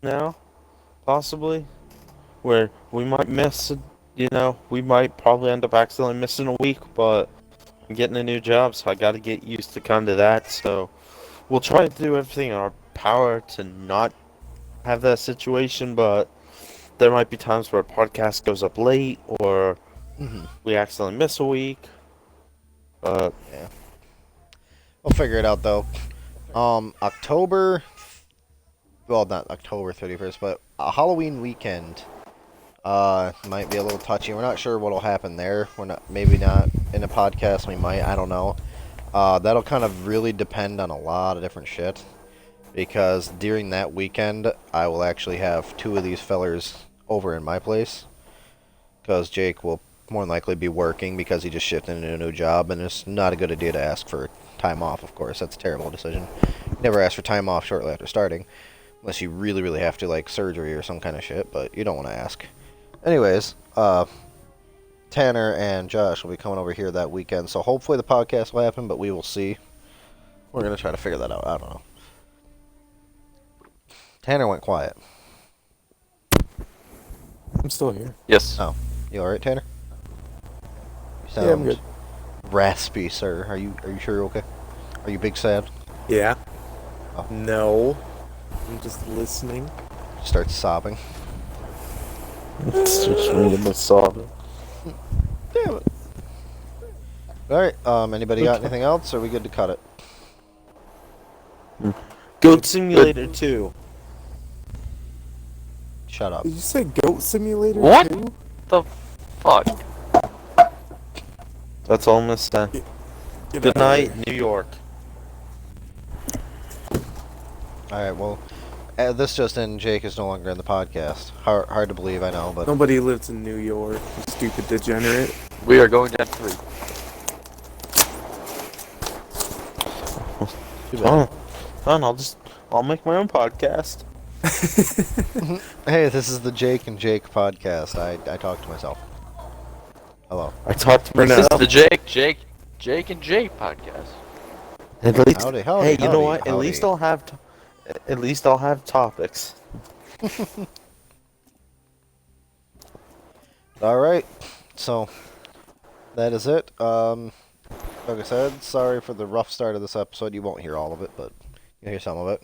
now, possibly, where we might miss, we might probably end up accidentally missing a week, but I'm getting a new job, so I got to get used to kind of that, so we'll try to do everything in our power to not have that situation, but there might be times where a podcast goes up late, or we accidentally miss a week. Yeah. We'll figure it out, though. October... Well, not October 31st, but a Halloween weekend might be a little touchy. We're not sure what'll happen there. Maybe not in a podcast. We might. I don't know. That'll kind of really depend on a lot of different shit. Because during that weekend, I will actually have 2 of these fellers over in my place. Because Jake will more than likely be working because he just shifted into a new job, and it's not a good idea to ask for time off, of course. That's a terrible decision. Never ask for time off shortly after starting. Unless you really, really have to, like surgery or some kind of shit, but you don't want to ask. Anyways, Tanner and Josh will be coming over here that weekend, so hopefully the podcast will happen, but we will see. We're going to try to figure that out. I don't know. Tanner went quiet. I'm still here. Yes. Oh. You alright, Tanner? You sound I'm good. raspy, sir. Are you sure you're okay? Are you big sad? Yeah. Oh. No. I'm just listening. Start sobbing. It's just me sobbing. Damn it. Alright, anybody got anything else, or are we good to cut it? Goat Simulator 2. Shut up. Did you say Goat Simulator What? 2? The fuck? That's all I'm gonna say. Good night, New York. Alright, well, this just in, Jake is no longer in the podcast. Hard to believe, I know, but... Nobody lives in New York, you stupid degenerate. We are going down 3. Fine, I'll make my own podcast. Hey, this is the Jake and Jake podcast. I talk to myself. Hello. I talked to This myself. is the Jake and Jake podcast. At least, Howdy, hey, you know what? howdy. At least I'll have topics. Alright, so that is it. Like I said, sorry for the rough start of this episode. You won't hear all of it, but you'll hear some of it.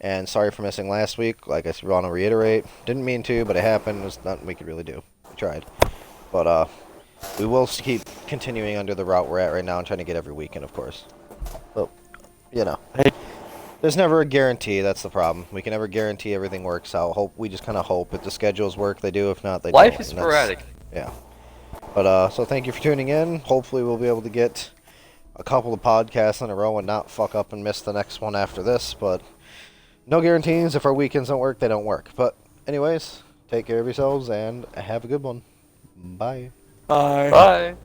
And sorry for missing last week. Like I want to reiterate, didn't mean to, but it happened. There's nothing we could really do. We tried. But we will keep continuing under the route we're at right now and trying to get every weekend, of course. But, Hey. There's never a guarantee. That's the problem. We can never guarantee everything works out. We just kind of hope. If the schedules work, they do. If not, they don't. Life is sporadic. Yeah. But, so thank you for tuning in. Hopefully we'll be able to get a couple of podcasts in a row and not fuck up and miss the next one after this, but no guarantees. If our weekends don't work, they don't work. But anyways, take care of yourselves and have a good one. Bye. Bye. Bye.